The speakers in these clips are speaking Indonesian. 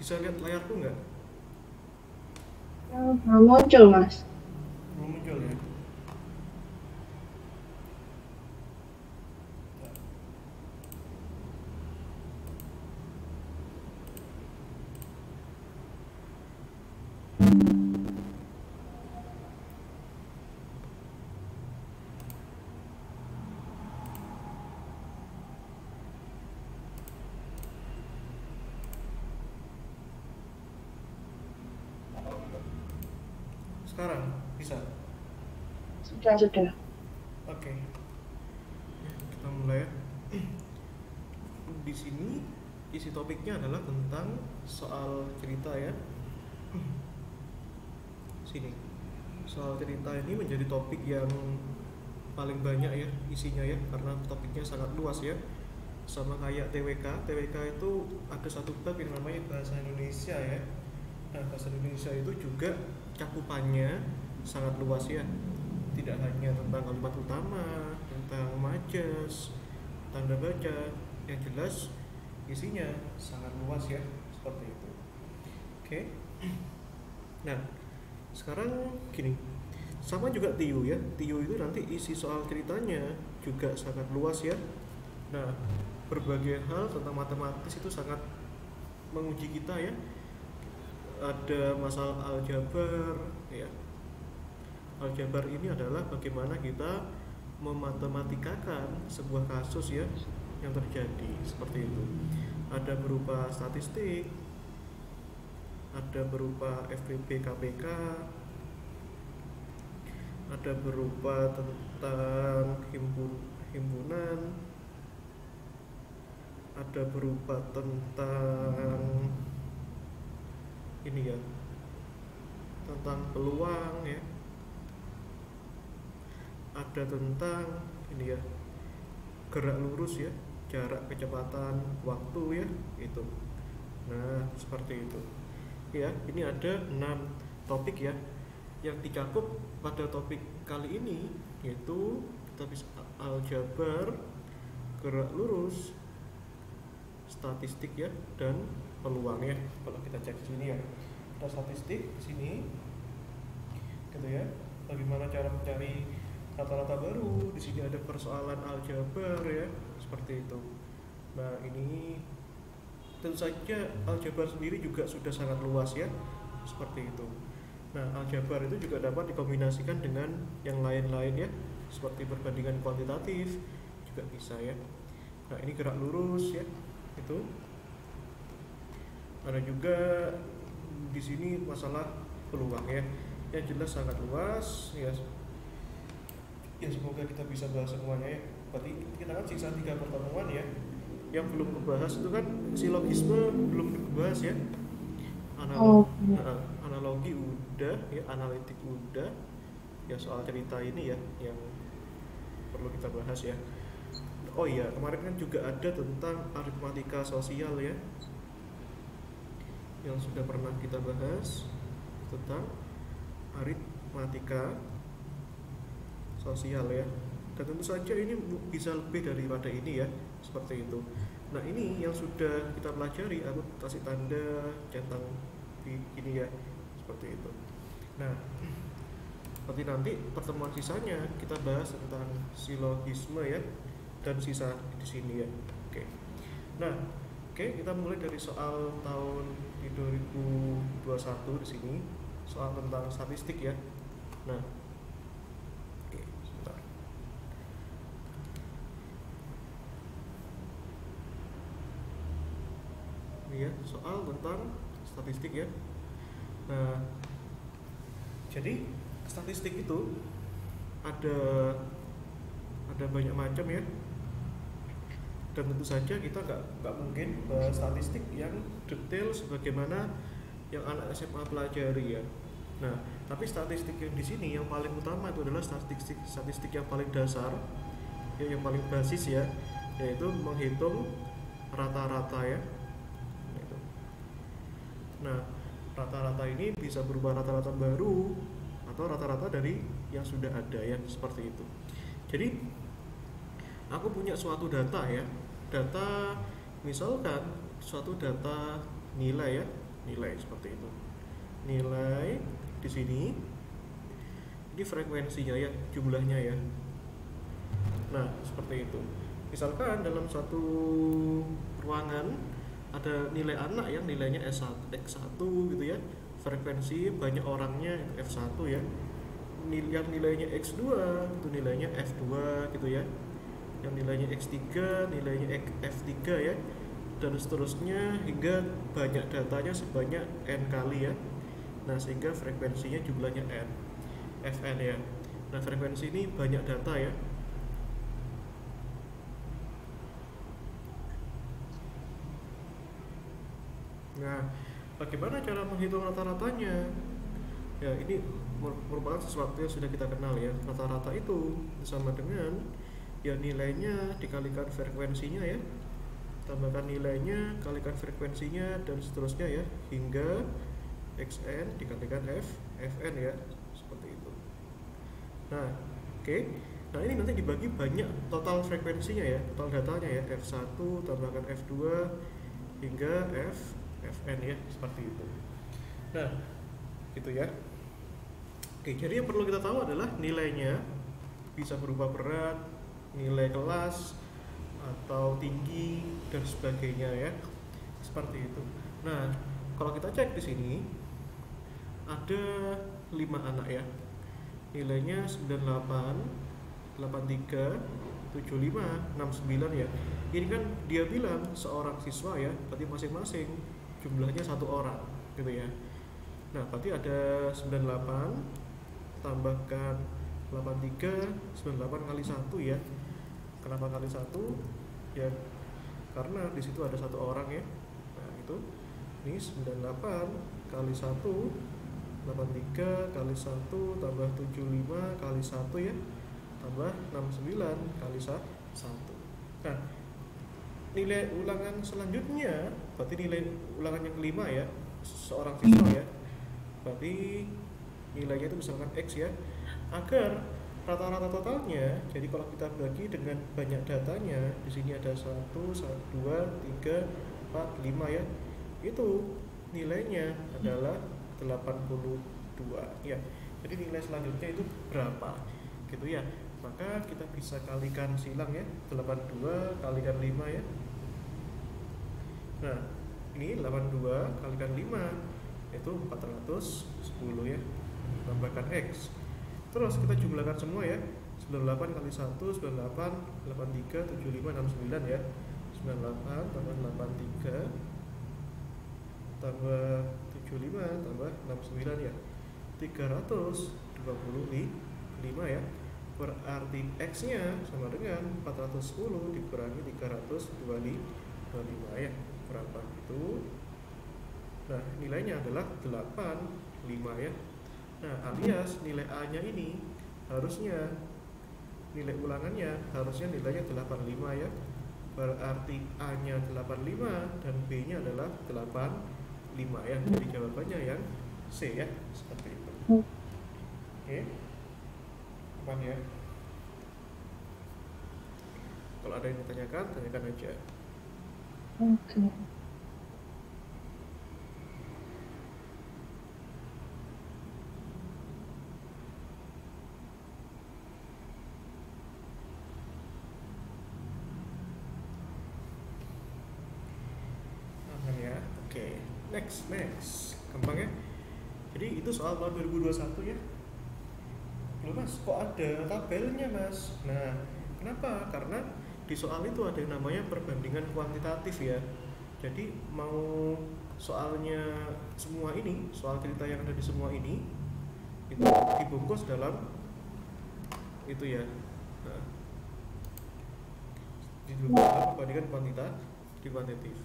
Bisa lihat layarku nggak? Belum muncul, Mas. Belum muncul ya. Sekarang bisa. Sudah, sudah. Oke, kita mulai. Di sini isi topiknya adalah tentang soal cerita ya. Sini. Soal cerita ini menjadi topik yang paling banyak ya isinya ya, karena topiknya sangat luas ya. Sama kayak TWK. TWK itu ada satu bab yang namanya bahasa Indonesia ya. Nah, bahasa Indonesia itu juga cakupannya sangat luas ya. Tidak hanya tentang kalimat utama, tentang majas, tanda baca, yang jelas isinya sangat luas ya, seperti itu. Oke. Nah, sekarang gini, sama juga Tiu ya. Tiu itu nanti isi soal ceritanya juga sangat luas ya. Nah, berbagai hal tentang matematis itu sangat menguji kita ya. Ada masalah aljabar ya. Aljabar ini adalah bagaimana kita memmatematikakan sebuah kasus ya yang terjadi seperti itu. Ada berupa statistik, ada berupa FPB KPK, ada berupa tentang himpunan, ada berupa tentang ini ya, tentang peluang ya, ada tentang ini ya, gerak lurus ya, jarak, kecepatan, waktu ya, itu. Nah, seperti itu. Ya, ini ada 6 topik ya yang dicakup pada topik kali ini, yaitu kita bisa aljabar, gerak lurus, statistik ya, dan peluang ya. Kalau kita cek di sini ya, ada statistik di sini, gitu ya. Bagaimana cara mencari rata-rata baru? Di sini ada persoalan aljabar ya, seperti itu. Nah, ini tentu saja aljabar sendiri juga sudah sangat luas ya, seperti itu. Nah, aljabar itu juga dapat dikombinasikan dengan yang lain-lain ya, seperti perbandingan kuantitatif juga bisa ya. Nah, ini gerak lurus ya, itu. Ada juga di sini masalah peluang ya, yang jelas sangat luas ya. Ya, semoga kita bisa bahas semuanya ya. Berarti kita kan sisa 3 pertemuan ya. Yang belum dibahas itu kan silogisme belum dibahas ya. Oh, Analogi udah ya, analitik udah. Ya, soal cerita ini ya yang perlu kita bahas ya. Oh iya, kemarin kan juga ada tentang aritmatika sosial ya, yang sudah pernah kita bahas tentang aritmatika sosial ya. Dan tentu saja ini bisa lebih daripada ini ya, seperti itu. Nah, ini yang sudah kita pelajari, aku kasih tanda centang di ini ya, seperti itu. Nah, berarti nanti pertemuan sisanya kita bahas tentang silogisme ya, dan sisa di sini ya. Oke. Nah, oke, kita mulai dari soal tahun di 2021 di sini, soal tentang statistik ya. Nah, oke, sebentar. Ini ya, soal tentang statistik ya. Nah, jadi statistik itu ada ada banyak macam ya, dan tentu saja kita nggak mungkin bahas statistik yang detail sebagaimana yang anak SMA pelajari ya. Nah, tapi statistik yang di sini yang paling utama itu adalah statistik yang paling dasar ya, yang paling basis ya, yaitu menghitung rata-rata ya. Nah, rata-rata ini bisa berupa rata-rata baru atau rata-rata dari yang sudah ada ya, seperti itu. Jadi aku punya suatu data ya, data misalkan suatu data nilai ya, nilai seperti itu. Nilai di sini ini frekuensinya ya, jumlahnya ya. Nah, seperti itu. Misalkan dalam satu ruangan ada nilai anak yang nilainya X1 gitu ya. Frekuensi banyak orangnya itu F1 ya. Yang nilainya X2 itu nilainya F2 gitu ya. Yang nilainya X3 nilainya F3 ya. Dan seterusnya hingga banyak datanya sebanyak N kali ya. Nah, sehingga frekuensinya jumlahnya N, Fn ya. Nah, frekuensi ini banyak data ya. Nah, bagaimana cara menghitung rata-ratanya? Ya, ini merupakan sesuatu yang sudah kita kenal ya. Rata-rata itu sama dengan ya nilainya dikalikan frekuensinya ya. Tambahkan nilainya, kalikan frekuensinya dan seterusnya ya, hingga Xn dikalikan Fn ya, seperti itu. Nah, oke. Nah, ini nanti dibagi banyak total frekuensinya ya, total datanya ya, F1 tambahkan F2 hingga Fn ya, seperti itu. Nah, gitu ya. Oke, jadi yang perlu kita tahu adalah nilainya bisa berupa berat, nilai kelas, atau tinggi dan sebagainya ya, seperti itu. Nah, kalau kita cek di sini ada 5 anak ya, nilainya 98, 83, 75, 69 ya. Ini kan dia bilang seorang siswa ya, berarti masing-masing jumlahnya 1 orang gitu ya. Nah, berarti ada 98 tambahkan 83, 98 kali 1 ya. Kenapa kali 1? Ya karena di situ ada 1 orang ya. Nah, itu ini 98 kali 1, 83 kali 1 tambah 75 kali 1 ya, tambah 69 kali 1. Nah, nilai ulangan selanjutnya berarti nilai ulangan yang kelima ya, seorang siswa ya, berarti nilainya itu misalkan X ya. Agar rata-rata totalnya, jadi kalau kita bagi dengan banyak datanya, di sini ada 1, 2, 3, 4, 5 ya, itu nilainya adalah 82 ya. Jadi nilai selanjutnya itu berapa gitu ya. Maka kita bisa kalikan silang ya, 82 kalikan 5 ya. Nah, ini 82 kalikan 5 itu 410 ya, tambahkan X. Terus kita jumlahkan semua ya, 98 kali 1, 98, 83, 75, 69 ya. 98 tambah 83 tambah 75 tambah 69 ya, 325 ya. Berarti X nya sama dengan 410 dikurangi 325 ya. Berapa itu? Nah, nilainya adalah 85 ya. Nah, alias nilai A nya ini harusnya, nilai ulangannya harusnya nilainya 85 ya. Berarti A nya 85 dan B nya adalah 85 ya. Jadi jawabannya yang C ya, seperti itu. Oke, aman ya. Kalau ada yang ditanyakan, tanyakan aja. Oke. Aman ya. Oke, next. Gampang ya. Jadi itu soal tahun 2021 ya. Loh mas, kok ada tabelnya mas? Nah, kenapa? Karena di soal itu ada yang namanya perbandingan kuantitatif ya. Jadi mau soalnya semua ini, soal cerita yang ada di semua ini itu dibungkus dalam itu ya. Nah, dibungkus dalam perbandingan kuantitatif.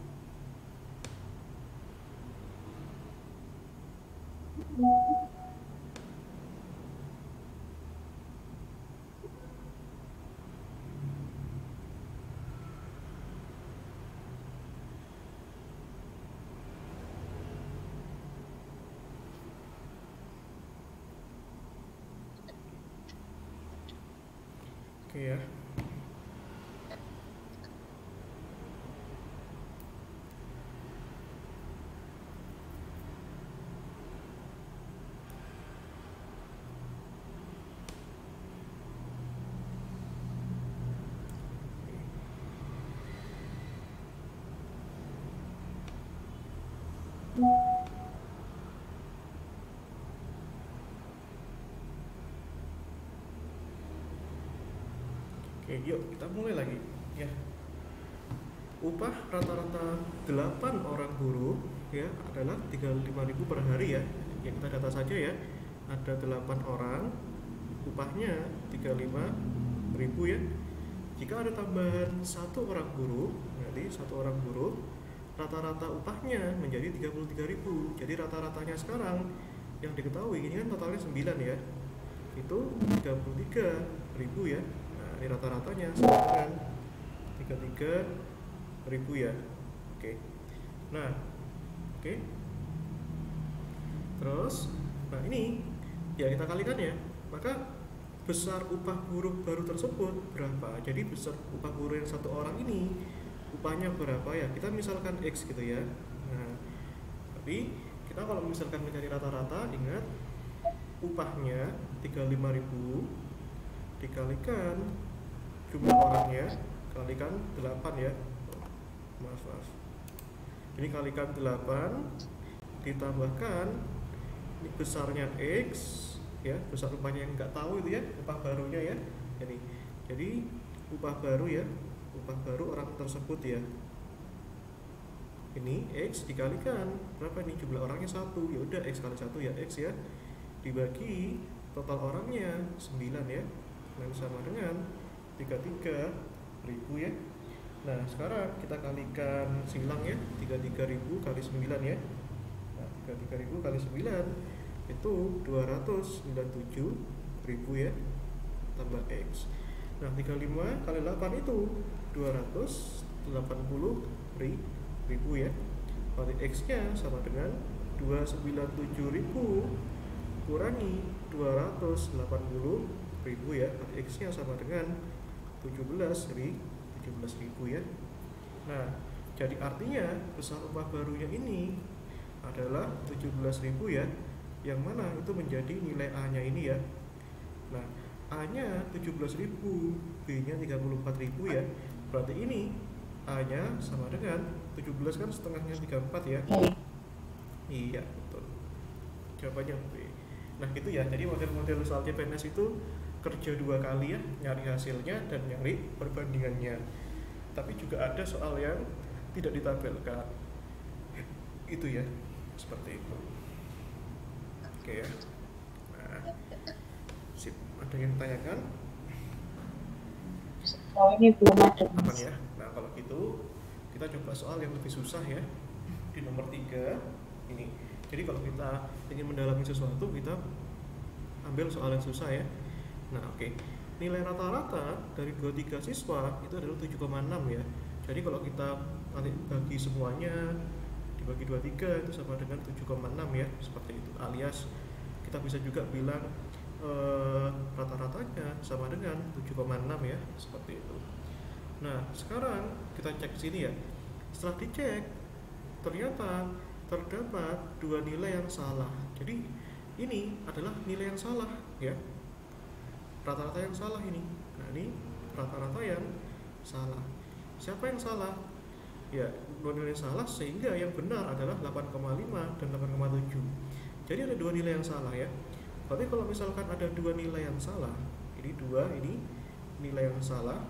Oke ya. Oke, yuk kita mulai lagi ya. Upah rata-rata 8 orang buruh ya adalah 35.000 per hari ya. Ya kita data saja ya. Ada 8 orang, upahnya 35.000 ya. Jika ada tambahan 1 orang buruh, berarti 1 orang buruh, rata-rata upahnya menjadi 33.000. Jadi rata-ratanya sekarang yang diketahui ini kan totalnya 9 ya. Itu 33.000 ya. Nah, ini rata-ratanya sama dengan 33.000 ya. Oke. Nah, oke. Terus, nah ini ya kita kalikan ya. Maka besar upah buruh baru tersebut berapa? Jadi besar upah buruh yang 1 orang ini upahnya berapa ya? Kita misalkan X gitu ya. Nah, tapi kita kalau misalkan mencari rata-rata, ingat upahnya 35.000 dikalikan jumlah orangnya kalikan 8 ya. Maaf. Ini kalikan 8 ditambahkan ini besarnya X ya, besar upahnya yang nggak tahu itu ya, upah barunya ya. Jadi upah baru ya, upah baru orang tersebut ya. Ini X dikalikan berapa nih, jumlah orangnya 1. Ya udah X kali 1 ya X ya, dibagi total orangnya 9 ya, yang sama dengan 33.000 ya. Nah sekarang kita kalikan silang ya, 33.000 kali 9 ya. Nah 33.000 kali 9 itu 297.000 ya, tambah X. Nah 35 kali 8 itu 280.000 ya. Berarti X nya sama dengan 297.000 kurangi 280.000 ya. Berarti X nya sama dengan 17.000 ya. Nah jadi artinya besar upah barunya ini adalah 17.000 ya, yang mana itu menjadi nilai A nya ini ya. Nah A nya 17.000, B nya 34.000 ya. Berarti ini A nya sama dengan 17 kan setengahnya 34 ya. Iya betul, jawabannya B. Nah gitu ya, jadi model-model soal CPNS itu kerja 2 kali ya, nyari hasilnya dan nyari perbandingannya. Tapi juga ada soal yang tidak ditampilkan itu ya, seperti itu. Oke ya. Nah, sip. Ada yang ditanyakan? Oh ini belum ada. Aman ya. Nah kalau gitu kita coba soal yang lebih susah ya, di nomor 3 ini. Jadi kalau kita ingin mendalami sesuatu, kita ambil soal yang susah ya. Nah oke. Nilai rata-rata dari 23 siswa itu adalah 7,6 ya. Jadi kalau kita nanti bagi semuanya dibagi 23 itu sama dengan 7,6 ya, seperti itu. Alias kita bisa juga bilang rata-ratanya sama dengan 7,6 ya, seperti itu. Nah sekarang kita cek sini ya. Setelah dicek ternyata terdapat 2 nilai yang salah. Jadi ini adalah nilai yang salah ya, rata-rata yang salah ini. Nah ini rata-rata yang salah. Siapa yang salah? Ya, 2 nilai salah, sehingga yang benar adalah 8,5 dan 8,7. Jadi ada 2 nilai yang salah ya. Berarti kalau misalkan ada 2 nilai yang salah, ini 2 ini nilai yang salah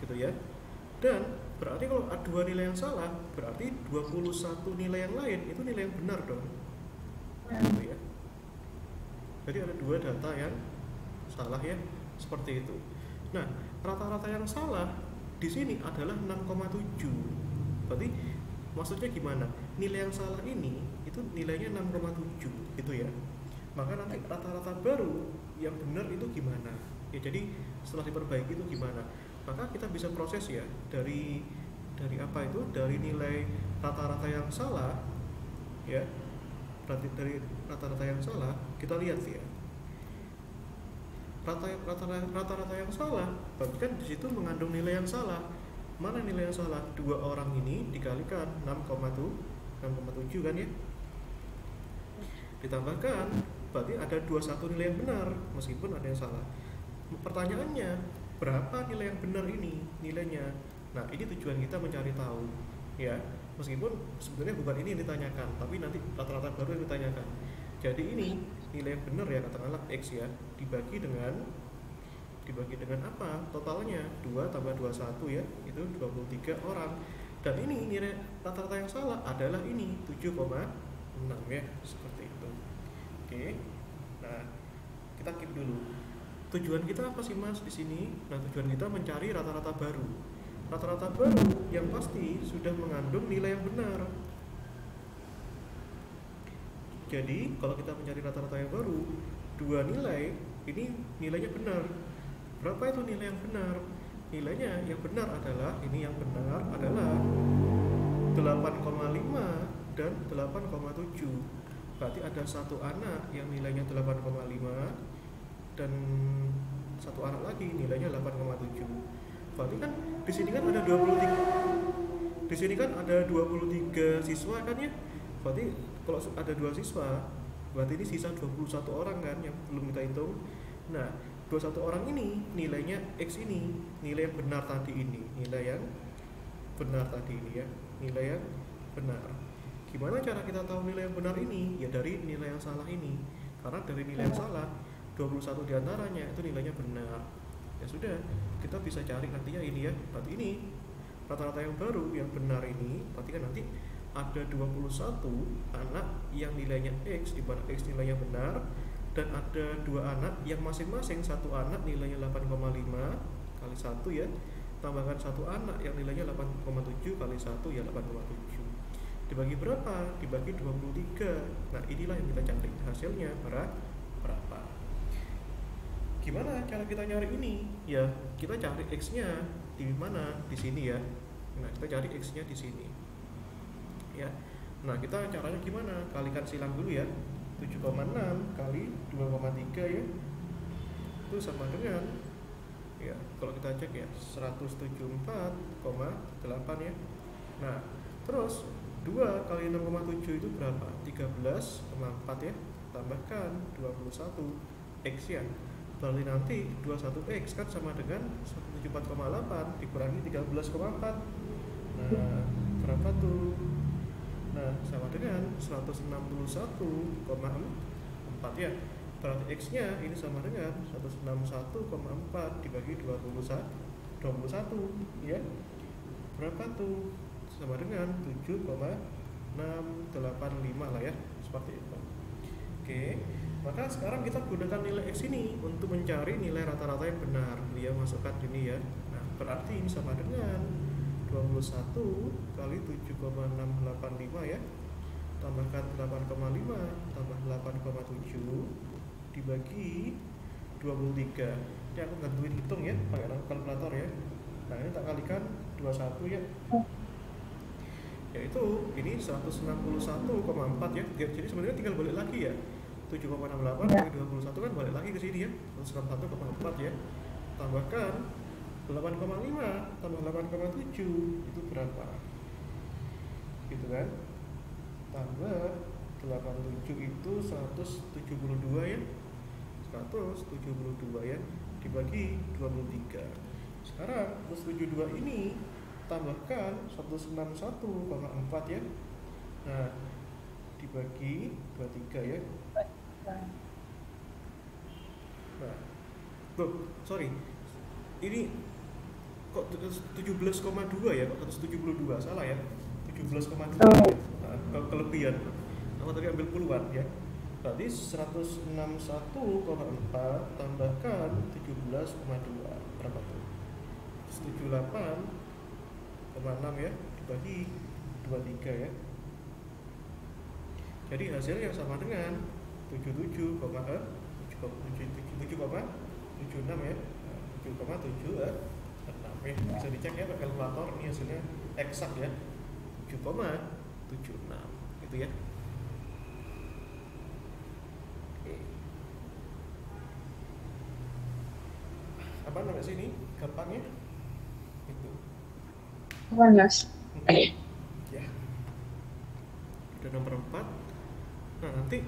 gitu ya. Dan berarti kalau ada 2 nilai yang salah, berarti 21 nilai yang lain itu nilai yang benar dong. Gitu ya. Jadi ada 2 data yang salah ya, seperti itu. Nah, rata-rata yang salah di sini adalah 6,7. Berarti maksudnya gimana? Nilai yang salah ini itu nilainya 6,7 gitu ya. Maka nanti rata-rata baru yang benar itu gimana? Ya jadi setelah diperbaiki itu gimana? Maka kita bisa proses ya dari apa itu? Dari nilai rata-rata yang salah ya. Berarti dari rata-rata yang salah kita lihat ya. Rata-rata yang salah, berarti kan di situ mengandung nilai yang salah. Mana nilai yang salah? 2 orang ini dikalikan 6,7 kan ya. Ditambahkan, berarti ada 21 nilai yang benar meskipun ada yang salah. Pertanyaannya, berapa nilai yang benar ini nilainya? Nah, ini tujuan kita mencari tahu ya. Meskipun sebenarnya bukan ini yang ditanyakan, tapi nanti rata-rata baru yang ditanyakan. Jadi ini nilai yang benar ya, katakanlah X ya, dibagi dengan dibagi dengan apa? Totalnya 2 tambah 21 ya, itu 23 orang. Dan ini nilai rata-rata yang salah adalah ini 7,6 ya, seperti itu. Oke. Nah, kita keep dulu. Tujuan kita apa sih Mas di sini? Nah, tujuan kita mencari rata-rata baru. Rata-rata baru yang pasti sudah mengandung nilai yang benar. Jadi, kalau kita mencari rata-rata yang baru, dua nilai ini nilainya benar. Berapa itu nilai yang benar? Nilainya yang benar adalah, ini yang benar adalah 8,5 dan 8,7. Berarti ada satu anak yang nilainya 8,5 dan satu anak lagi nilainya 8,7. Berarti kan di sini kan ada 23. Di sini kan ada 23 siswa kan ya. Berarti kalau ada 2 siswa, berarti ini sisa 21 orang kan yang belum kita hitung. Nah, 21 orang ini nilainya X ini, nilai yang benar tadi ini, nilai yang benar tadi ini ya, nilai yang benar. Gimana cara kita tahu nilai yang benar ini? Ya dari nilai yang salah ini. Karena dari nilai yang salah 21 diantaranya itu nilainya benar. Ya sudah, kita bisa cari nantinya ini ya. Berarti ini rata-rata yang baru yang benar ini, berarti kan nanti ada 21 anak yang nilainya X, di mana X nilainya benar, dan ada 2 anak yang masing-masing satu anak nilainya 8,5 kali 1 ya, tambahkan satu anak yang nilainya 8,7 kali 1 ya 8,7. Dibagi berapa? Dibagi 23. Nah, inilah yang kita cari hasilnya berapa. Gimana cara kita nyari ini? Ya, kita cari X-nya di mana? Di sini ya. Nah, kita cari X-nya di sini. Ya. Nah, kita caranya gimana? Kalikan silang dulu ya. 7,6 kali 2,3 ya. Itu sama dengan ya, kalau kita cek ya 174,8 ya. Nah, terus 2 kali 6,7 itu berapa? 13,4 ya. Tambahkan 21 X ya. Berarti nanti 21X kan sama dengan 174,8 dikurangi 13,4. Nah, berapa tuh? Nah, sama dengan 161,4 ya. Berarti X-nya ini sama dengan 161,4 dibagi 21 ya. Berapa tuh? Sama dengan 7,685 lah ya, seperti itu. Oke, maka sekarang kita gunakan nilai X ini untuk mencari nilai rata-rata yang benar. Dia masukkan ini ya. Nah, berarti ini sama dengan 21 kali 7,685 ya, tambahkan 8,5 tambah 8,7 dibagi 23. Ini aku bantuin hitung ya pakai kalkulator ya. Nah, ini tak kalikan 21 ya, yaitu ini 161,4 ya. Jadi sebenarnya tinggal balik lagi ya, 7,68 kali 21 kan balik lagi ke sini ya, 161,4 ya, tambahkan 8,5 tambah 8,7 itu berapa? Gitu kan? Tambah 87 itu 172 ya. 172 ya dibagi 23. Sekarang 172 ini tambahkan 161,4 ya. Nah, dibagi 23 ya. Nah, sorry. Ini kok 17,2 ya, kok 172, salah ya, 17,2 ya. Nah, kelebihan aku tadi ambil puluhan ya, berarti 161,4 tambahkan 17,2 berapa tuh? 78,6 ya dibagi 23 ya. Jadi hasilnya sama dengan 77,76 ya, 7,76 ya. Bisa dicek ya pakai kalkulator, ini hasilnya eksak ya, 7,76 gitu ya. Oke. Apa namanya sini? Gampang ya? Itu. Mas. Ya. Udah nomor 4. Nah, nanti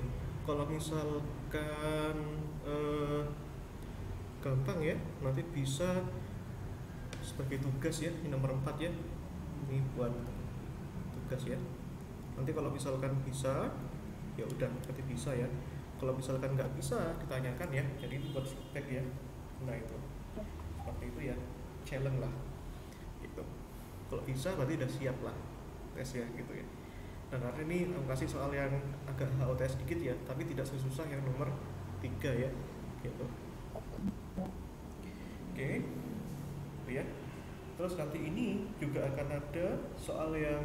kalau misalkan gampang ya, nanti bisa sebagai tugas ya, ini nomor 4 ya, ini buat tugas ya. Nanti kalau misalkan bisa ya udah berarti bisa ya, kalau misalkan nggak bisa ditanyakan ya, jadi ini buat feedback ya. Nah itu seperti itu ya, challenge lah gitu. Kalau bisa berarti udah siap lah tesnya gitu ya. Nah karena ini aku kasih soal yang agak HOTS sedikit ya, tapi tidak sesusah yang nomor 3 ya gitu. Oke, itu ya. Terus nanti ini juga akan ada soal yang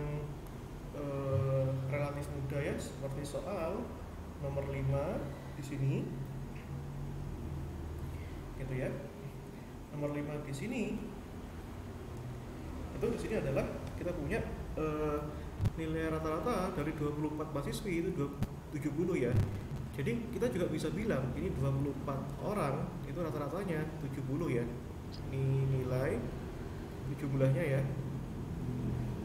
relatif mudah ya, seperti soal nomor 5 di sini gitu ya. Nomor 5 di sini itu di sini adalah kita punya nilai rata-rata dari 24 mahasiswi itu 70 ya. Jadi kita juga bisa bilang ini 24 orang itu rata-ratanya 70 ya. Ini nilai jumlahnya ya.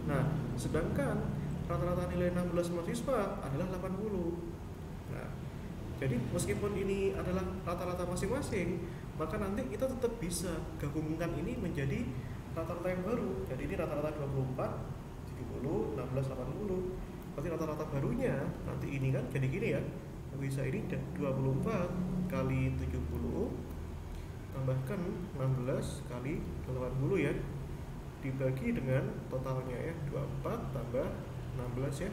Nah, sedangkan rata-rata nilai 16 mahasiswa adalah 80. Nah, jadi meskipun ini adalah rata-rata masing-masing, maka nanti kita tetap bisa gabungkan ini menjadi rata-rata yang baru. Jadi ini rata-rata 24, 70, 16, 80. Berarti rata-rata barunya nanti ini kan jadi gini ya. Bisa ini 24 kali 70 tambahkan 16 kali 80 ya, dibagi dengan totalnya ya, 24 tambah 16 ya.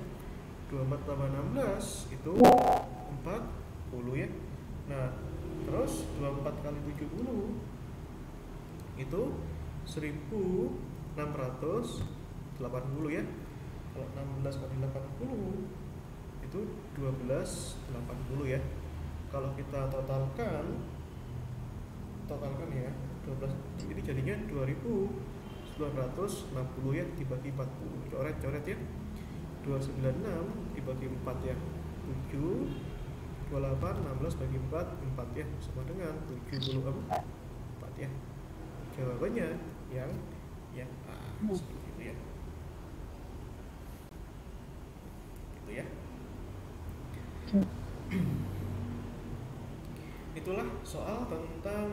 24 tambah 16 itu 40 ya. Nah, terus 24 kali 70 itu 1680 ya. Kalau 16 kali 80 itu 1280 ya. Kalau kita totalkan ya 12, ini jadinya 2960 ya, dibagi 40, coret ya, 296 dibagi 4 ya, 7, 28, 16 bagi 4 ya, sama dengan 74 ya. Jawabannya yang A, seperti itu ya. Gitu ya. Itulah soal tentang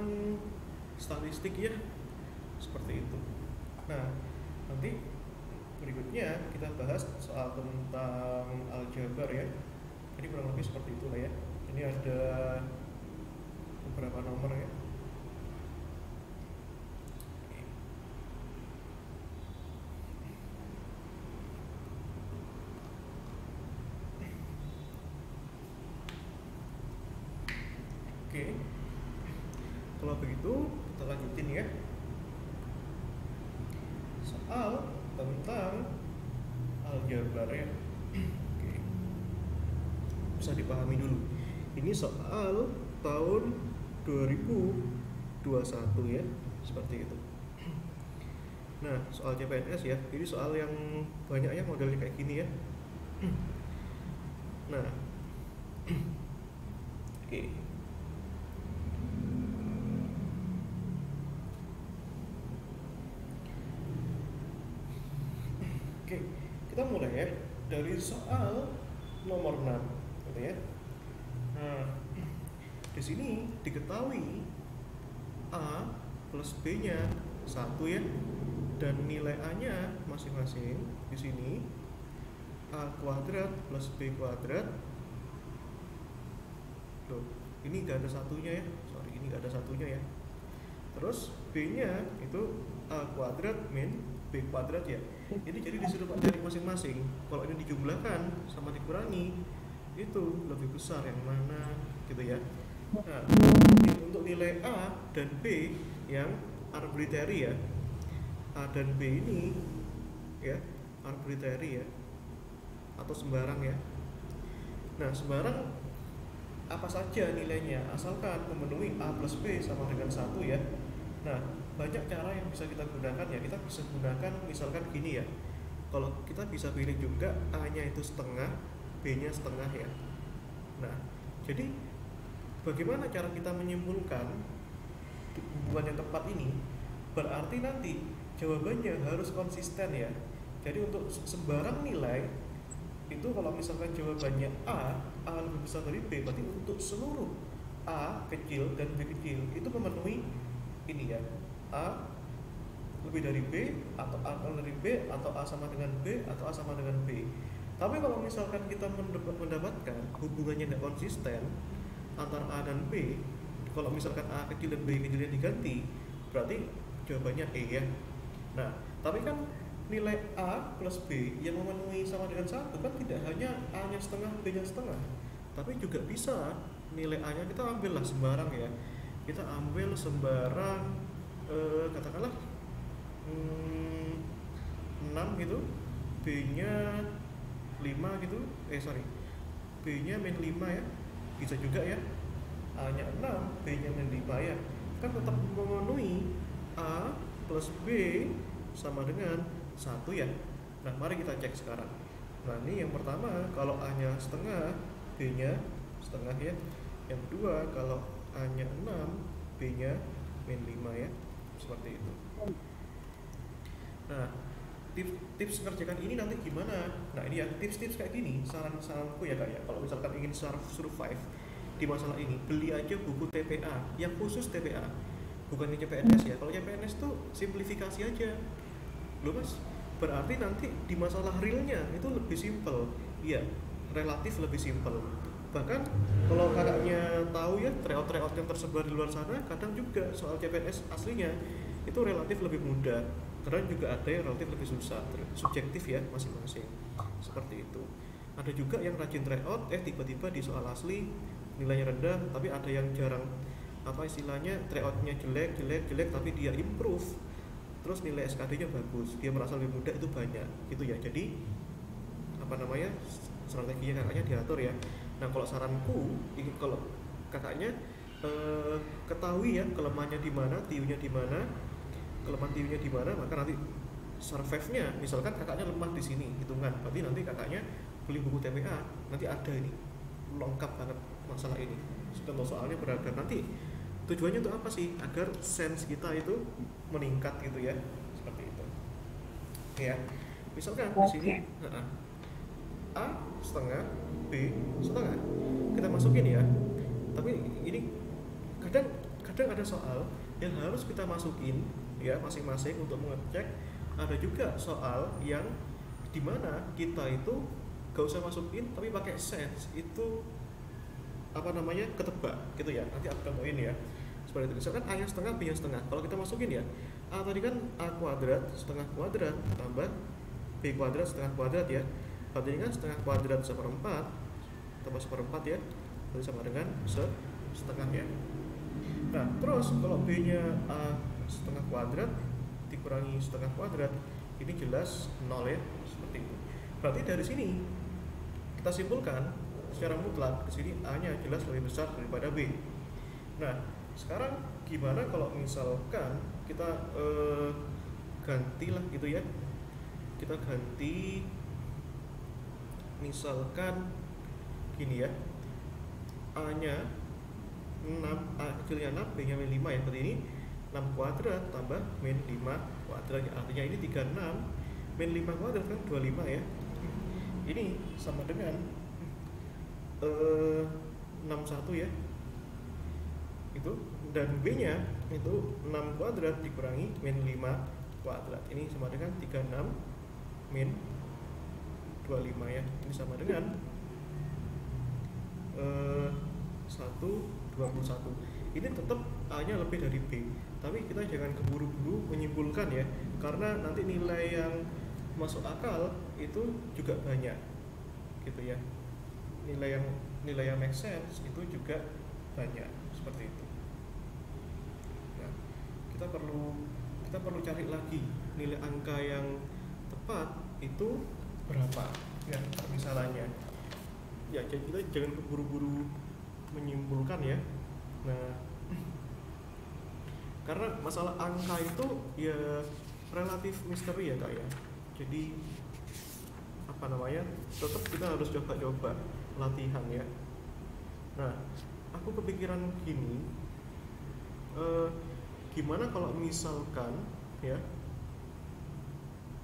statistik ya, seperti itu. Nah, nanti berikutnya kita bahas soal tentang aljabar ya. Jadi kurang lebih seperti itulah ya. Ini ada beberapa nomor ya. Oke, kalau begitu kita lanjutin ya. Soal tentang aljabar ya. Oke, bisa dipahami dulu. Ini soal tahun 2021 ya, seperti itu. Nah, soal CPNS ya. Ini soal yang banyak ya, modelnya kayak gini ya. Nah, oke. Oke, kita mulai ya dari soal nomor 6 gitu ya. Nah, di sini diketahui A plus B-nya 1 ya, dan nilai A-nya masing-masing di sini A kuadrat plus B kuadrat. Loh, ini nggak ada satunya ya, sorry, ini nggak ada satunya ya. Terus B-nya itu A kuadrat min B kuadrat ya. Ini jadi disuruh cari masing-masing. Kalau ini dijumlahkan sama dikurangi, itu lebih besar yang mana gitu ya. Nah, untuk nilai A dan B yang arbitrary ya, A dan B ini ya arbitrary ya, atau sembarang ya. Nah, sembarang apa saja nilainya asalkan memenuhi A plus B sama dengan 1 ya. Nah, banyak cara yang bisa kita gunakan ya. Kita bisa gunakan misalkan gini ya. Kalau kita bisa pilih juga A-nya itu setengah, B-nya setengah ya. Nah, jadi bagaimana cara kita menyimpulkan hubungan yang tepat ini? Berarti nanti jawabannya harus konsisten ya. Jadi untuk sembarang nilai itu kalau misalkan jawabannya A lebih besar dari B, berarti untuk seluruh A kecil dan B kecil itu memenuhi ini ya, A lebih dari B, atau A kurang dari B, atau A sama dengan B, atau A sama dengan B. Tapi kalau misalkan kita mendapatkan hubungannya tidak konsisten antara A dan B, kalau misalkan A kecil dan B kecilnya diganti, berarti jawabannya E ya. Nah, tapi kan nilai A plus B yang memenuhi sama dengan satu kan tidak hanya A nya setengah, B nya setengah, tapi juga bisa nilai A nya kita ambillah sembarang ya, kita ambil sembarang katakanlah 6 gitu, B nya 5 gitu, sorry, B nya min 5 ya, bisa juga ya, A nya 6, B nya min 5 ya, kan tetap memenuhi A plus B sama dengan 1 ya. Nah, mari kita cek sekarang. Nah, ini yang pertama kalau A nya setengah, B nya setengah ya. Yang kedua kalau A nya 6, B nya min 5 ya. Seperti itu. Nah, tips ngerjakan ini nanti gimana? Nah, ini ya tips-tips kayak gini, saran-saranku ya Kak ya. Kalau misalkan ingin survive di masalah ini, beli aja buku TPA yang khusus TPA. Bukan CPNS ya. Kalau CPNS tuh simplifikasi aja. Loh Mas, berarti nanti di masalah realnya itu lebih simpel. Iya, relatif lebih simpel. Bahkan kalau kakaknya tahu ya, tryout-tryout yang tersebar di luar sana, kadang juga soal CPNS aslinya itu relatif lebih mudah. Kadang juga ada yang relatif lebih susah, subjektif ya masing-masing. Seperti itu. Ada juga yang rajin tryout, tiba-tiba di soal asli nilainya rendah, tapi ada yang jarang, apa istilahnya, tryoutnya jelek, tapi dia improve, terus nilai SKD-nya bagus, dia merasa lebih mudah, itu banyak gitu ya. Jadi apa namanya, strateginya kakaknya diatur ya. Nah, kalau saranku, kalau kakaknya ketahui ya kelemahannya di mana, tiunya di mana, kelemahan tiunya di mana, maka nanti survive-nya, misalkan kakaknya lemah di sini hitungan, berarti nanti kakaknya beli buku TPA, nanti ada ini lengkap banget masalah ini, contoh soalnya beragam. Nanti tujuannya untuk apa sih? Agar sense kita itu meningkat gitu ya, seperti itu ya. Misalkan di sini A setengah, B setengah, kita masukin ya. Tapi ini kadang ada soal yang harus kita masukin ya masing-masing untuk mengecek. Ada juga soal yang dimana kita itu gak usah masukin tapi pakai sense, itu apa namanya, ketebak gitu ya. Nanti aku contohin ya seperti itu. Misalkan A nya setengah, B nya setengah, kalau kita masukin ya, A tadi kan A kuadrat setengah kuadrat tambah B kuadrat setengah kuadrat ya, berarti kan setengah kuadrat seperempat tambah seperempat ya, berarti sama dengan setengah ya. Nah, terus kalau B nya A setengah kuadrat dikurangi setengah kuadrat, ini jelas 0 ya, seperti itu. Berarti dari sini kita simpulkan secara mutlak di sini A nya jelas lebih besar daripada B. Nah, sekarang gimana kalau misalkan kita gantilah gitu ya, kita ganti misalkan gini ya, A nya 6, A kecilnya 6, B nya min 5 ya, berarti ini 6 kuadrat tambah min 5 kuadrat, artinya ini 36 min 5 kuadrat kan 25 ya, ini sama dengan 61 ya itu, dan B nya itu 6 kuadrat dikurangi min 5 kuadrat, ini sama dengan 36 min 25 ya, ini sama dengan 121. Ini tetap A nya lebih dari B, tapi kita jangan keburu-buru menyimpulkan ya, karena nanti nilai yang masuk akal itu juga banyak gitu ya, nilai yang make sense itu juga banyak, seperti itu. Nah, kita perlu cari lagi nilai angka yang tepat itu berapa ya permisalannya ya, jadi kita jangan keburu-buru menyimpulkan ya. Nah, karena masalah angka itu ya relatif misteri ya Kak ya, jadi apa namanya, tetap kita harus coba-coba latihan ya. Nah, aku kepikiran gini, gimana kalau misalkan ya,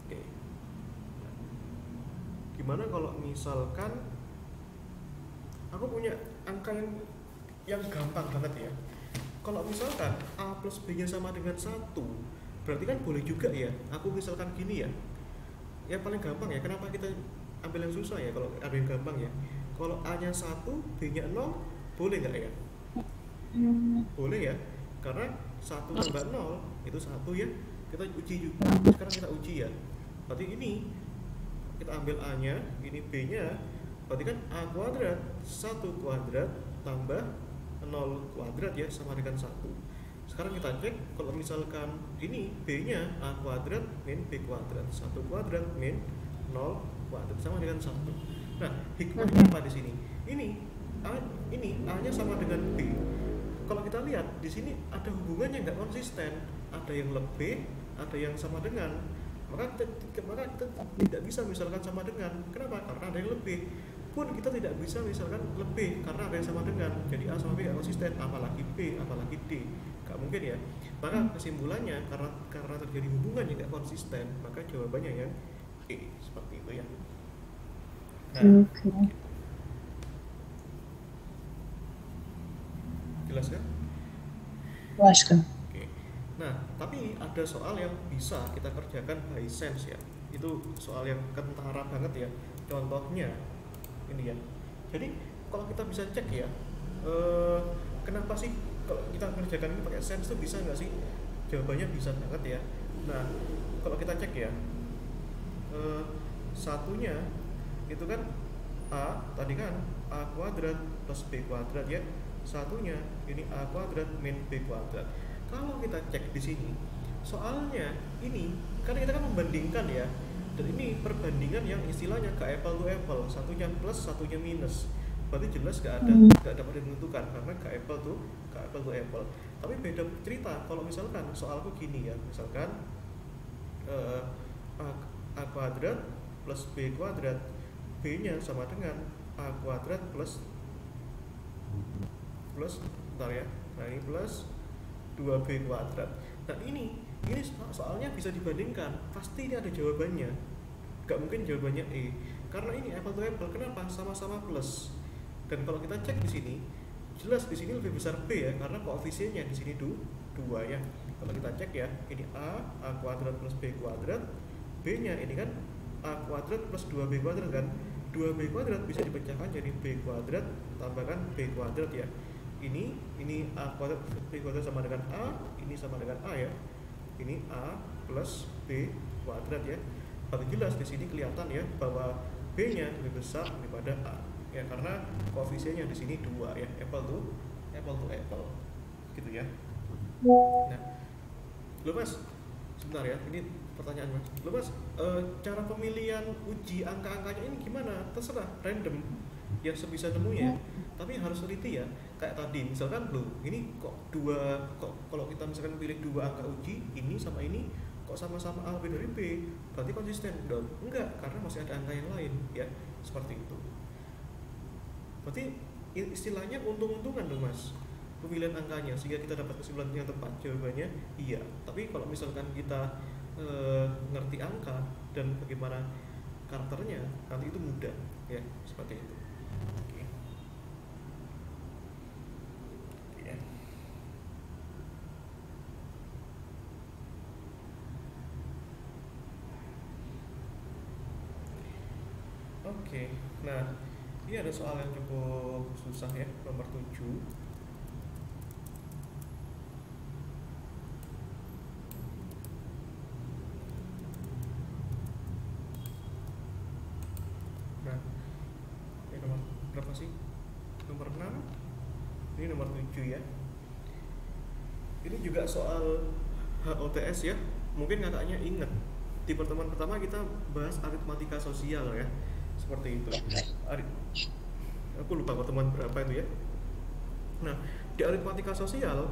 oke, gimana kalau misalkan aku punya angka yang gampang banget ya. Kalau misalkan A plus B nya sama dengan 1, berarti kan boleh juga ya aku misalkan gini ya, yang paling gampang ya, kenapa kita ambil yang susah ya kalau ada yang gampang ya. Kalau A nya 1, B nya 0, boleh nggak ya? Boleh ya, karena 1 tambah 0 itu 1 ya. Kita uji juga. Sekarang kita uji ya. Berarti ini kita ambil A-nya, ini B-nya. Berarti kan A kuadrat 1 kuadrat tambah 0 kuadrat ya sama dengan 1. Sekarang kita cek kalau misalkan ini B-nya A kuadrat min B kuadrat. 1 kuadrat min 0 kuadrat sama dengan 1. Nah, hikmahnya apa di sini? Ini A-nya sama dengan B. Kalau kita lihat di sini ada hubungan yang nggak konsisten, ada yang lebih, ada yang sama dengan. Maka kita tidak bisa misalkan sama dengan. Kenapa? Karena ada yang lebih. Pun kita tidak bisa misalkan lebih karena ada yang sama dengan. Jadi A sama B nggak konsisten, apalagi B, apalagi D, nggak mungkin ya. Maka kesimpulannya karena terjadi hubungan yang nggak konsisten, maka jawabannya yang E, seperti itu ya. Nah, jelas kan? Jelas kan? Oke. Nah, tapi ada soal yang bisa kita kerjakan by sense ya. Itu soal yang kentara banget ya. Contohnya ini ya. Jadi kalau kita bisa cek ya, kenapa sih kalau kita kerjakan ini pakai sense itu bisa nggak sih? Jawabannya bisa banget ya. Nah, kalau kita cek ya, satunya itu kan A tadi kan A kuadrat plus B kuadrat ya. Satunya ini A kuadrat min B kuadrat. Kalau kita cek di sini, soalnya ini karena kita kan membandingkan ya, dan ini perbandingan yang istilahnya ke apple to apple, satunya plus satunya minus, berarti jelas gak dapat ditentukan karena ke apple to apple. Tapi beda cerita kalau misalkan soalku gini ya, misalkan A kuadrat plus B kuadrat, B nya sama dengan A kuadrat plus bentar ya, nah ini plus 2B kuadrat. Nah ini soalnya bisa dibandingkan, pasti ini ada jawabannya, gak mungkin jawabannya E karena ini apple to apple. Kenapa? Sama-sama plus. Dan kalau kita cek di sini, jelas di sini lebih besar B ya, karena koefisiennya di sini 2 ya. Kalau kita cek ya, ini A kuadrat plus B kuadrat, B nya ini kan A kuadrat plus 2B kuadrat kan. 2B kuadrat bisa dipecahkan jadi B kuadrat tambahkan B kuadrat ya. Ini A kuadrat B kuadrat sama dengan A, ini sama dengan A ya. Ini A plus B kuadrat ya. Berarti jelas di sini kelihatan ya bahwa B-nya lebih besar daripada A ya, karena koefisiennya di sini 2 ya, apple to apple gitu ya. Nah, lo Mas, sebentar ya, ini pertanyaan Mas. Lo Mas, cara pemilihan uji angka-angkanya ini gimana? Terserah, random ya sebisa temunya. Tapi harus teliti ya. Kayak tadi misalkan lo ini kok kalau kita misalkan pilih 2 angka uji ini sama ini kok sama-sama A lebih dari B, berarti konsisten dong? Enggak, karena masih ada angka yang lain ya, seperti itu. Berarti istilahnya untung-untungan dong Mas pemilihan angkanya sehingga kita dapat kesimpulan yang tepat. Jawabannya iya. Tapi kalau misalkan kita ngerti angka dan bagaimana karakternya, nanti itu mudah ya, seperti itu. Oke, nah ini ada soal yang cukup susah ya, nomor 7. Nah, ini nomor berapa sih? Nomor 6. Ini nomor 7 ya. Ini juga soal HOTS ya. Mungkin kakaknya ingat di pertemuan pertama kita bahas aritmatika sosial ya, seperti itu. Aku lupa pertemuan berapa itu ya. Nah, di aritmatika sosial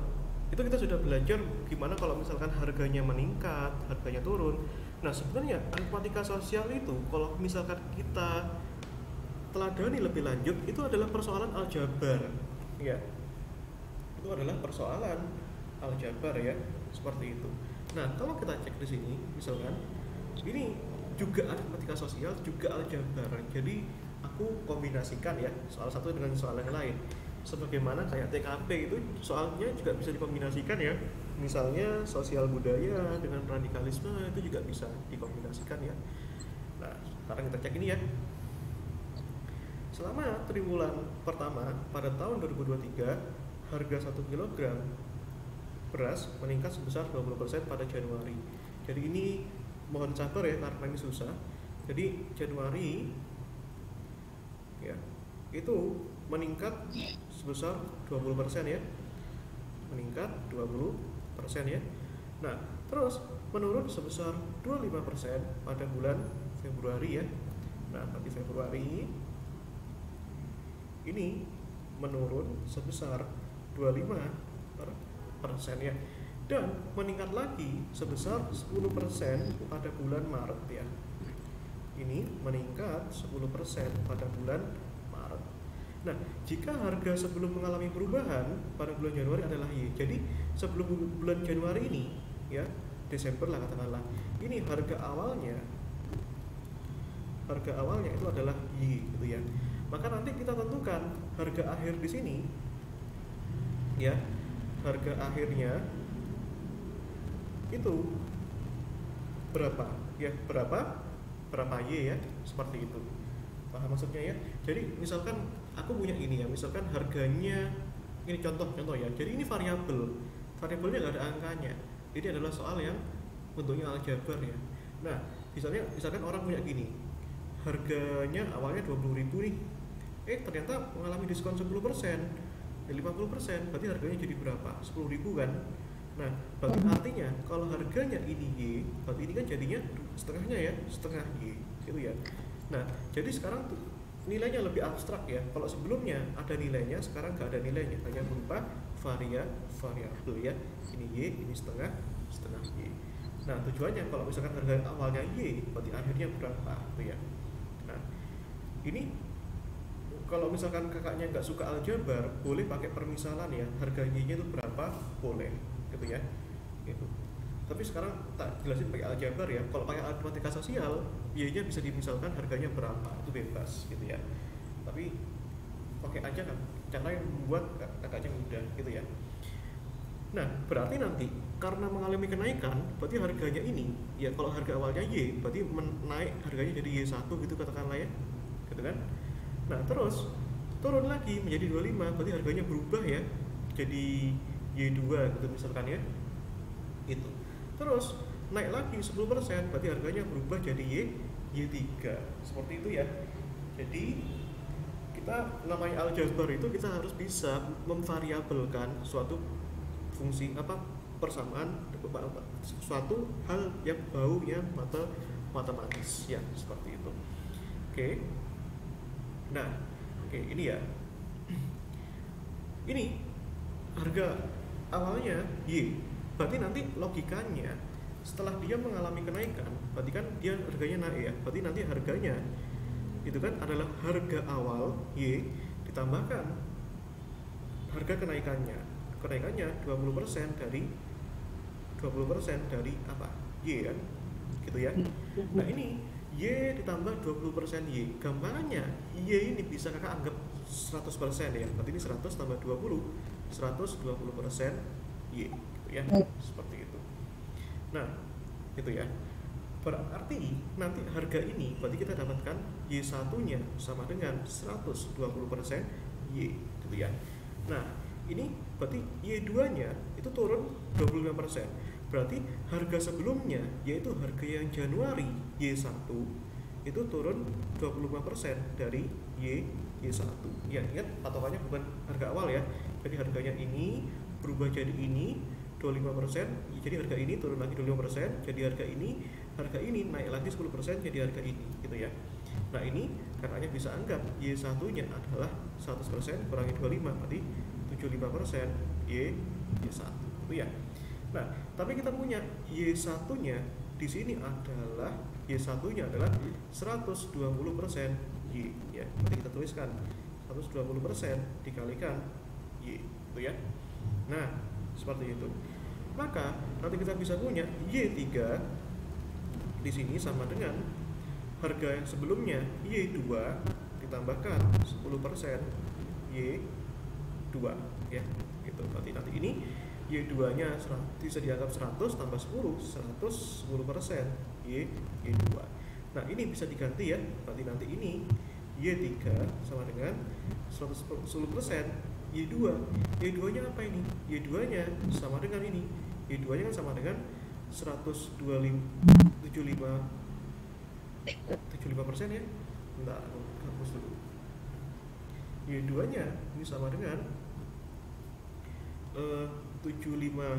itu kita sudah belajar gimana kalau misalkan harganya meningkat, harganya turun. Nah, sebenarnya aritmatika sosial itu kalau misalkan kita teladani lebih lanjut, itu adalah persoalan aljabar ya. Itu adalah persoalan aljabar ya, seperti itu. Nah, kalau kita cek di sini misalkan ini juga aritmatika sosial juga aljabar. Jadi aku kombinasikan ya soal satu dengan soal yang lain. Sebagaimana kayak TKP itu soalnya juga bisa dikombinasikan ya. Misalnya sosial budaya dengan radikalisme itu juga bisa dikombinasikan ya. Nah, sekarang kita cek ini ya. Selama triwulan pertama pada tahun 2023, harga 1 kg beras meningkat sebesar 20% pada Januari. Jadi ini mohon sabar ya karena ini susah. Jadi Januari ya itu meningkat sebesar 20% ya. Meningkat 20% ya. Nah, terus menurun sebesar 25% pada bulan Februari ya. Nah, nanti Februari ini menurun sebesar 25% ya, dan meningkat lagi sebesar 10% pada bulan Maret ya. Ini meningkat 10% pada bulan Maret. Nah, jika harga sebelum mengalami perubahan pada bulan Januari adalah Y. Jadi sebelum bulan Januari ini ya, Desember lah katakanlah, ini harga awalnya itu adalah Y gitu ya. Maka nanti kita tentukan harga akhir di sini ya, harga akhirnya itu berapa ya, berapa Y ya, seperti itu. Paham maksudnya ya? Jadi misalkan aku punya ini ya, misalkan harganya ini contoh ya. Jadi ini variabelnya nggak ada angkanya. Ini adalah soal yang bentuknya aljabar ya. Nah, misalkan orang punya gini, harganya awalnya 20.000 nih, ternyata mengalami diskon 10%, 50%, berarti harganya jadi berapa? 10.000 kan? Nah, berarti artinya kalau harganya ini Y, berarti ini kan jadinya setengahnya ya, setengah Y gitu ya. Nah, jadi sekarang tuh nilainya lebih abstrak ya. Kalau sebelumnya ada nilainya, sekarang nggak ada nilainya, hanya berupa variabel ya. Ini Y, ini setengah Y. Nah, tujuannya kalau misalkan harga awalnya Y, berarti akhirnya berapa gitu ya. Nah, ini kalau misalkan kakaknya nggak suka aljabar, boleh pakai permisalan ya, harga Y-nya itu berapa, boleh gitu ya gitu. Tapi sekarang tak jelasin pakai aljabar ya. Kalau pakai matematika sosial, Y-nya bisa dimisalkan harganya berapa, itu bebas gitu ya. Tapi pakai aja kan cara yang membuat kakaknya mudah gitu ya. Nah, berarti nanti karena mengalami kenaikan, berarti harganya ini ya, kalau harga awalnya Y, berarti naik harganya jadi Y1 gitu katakanlah ya, gitu kan. Nah, terus turun lagi menjadi 25, berarti harganya berubah ya, jadi Y2 gitu misalkan ya. Itu. Terus naik lagi 10%, berarti harganya berubah jadi Y3. Seperti itu ya. Jadi kita namanya aljabar itu kita harus bisa memvariabelkan suatu fungsi persamaan suatu hal yang baunya matematis ya, seperti itu. Oke. Nah, ini ya. Ini harga awalnya Y. Berarti nanti logikanya setelah dia mengalami kenaikan, berarti kan dia harganya naik ya. Berarti nanti harganya itu kan adalah harga awal Y ditambahkan harga kenaikannya 20% dari apa? Y kan? Gitu ya. Nah, ini Y ditambah 20% Y. Gampangannya Y ini bisa kakak anggap 100% ya. Berarti ini 100 tambah 20, 120% Y gitu ya. Seperti itu. Nah, itu ya. Berarti nanti harga ini berarti kita dapatkan Y1-nya sama dengan 120% Y gitu ya. Nah, ini berarti Y2-nya itu turun 25%. Berarti harga sebelumnya, yaitu harga yang Januari Y1 itu turun 25% dari Y1. Ya, ingat patokannya bukan harga awal ya. Jadi harganya ini berubah jadi ini 25%, jadi harga ini turun lagi 25%, jadi harga ini naik lagi 10% jadi harga ini gitu ya. Nah, ini kakaknya bisa anggap Y1-nya adalah 100% kurangi 25 berarti 75% Y1 gitu ya. Nah, tapi kita punya Y1-nya di sini adalah 120% Y ya. Nanti kita tuliskan 120% dikalikan Y gitu ya. Nah, seperti itu. Maka nanti kita bisa punya Y3 di sini sama dengan harga yang sebelumnya Y2 ditambahkan 10% Y2 ya. Gitu. Berarti nanti ini Y2-nya bisa dianggap 100 tambah 10, 110% Y2. Nah, ini bisa diganti ya. Berarti nanti ini Y3 sama dengan 110% Y2. Y2 nya apa ini? Y2 nya sama dengan ini. Y2 nya kan sama dengan 175% ya. Bentar, hapus dulu. Y2 nya ini sama dengan 75%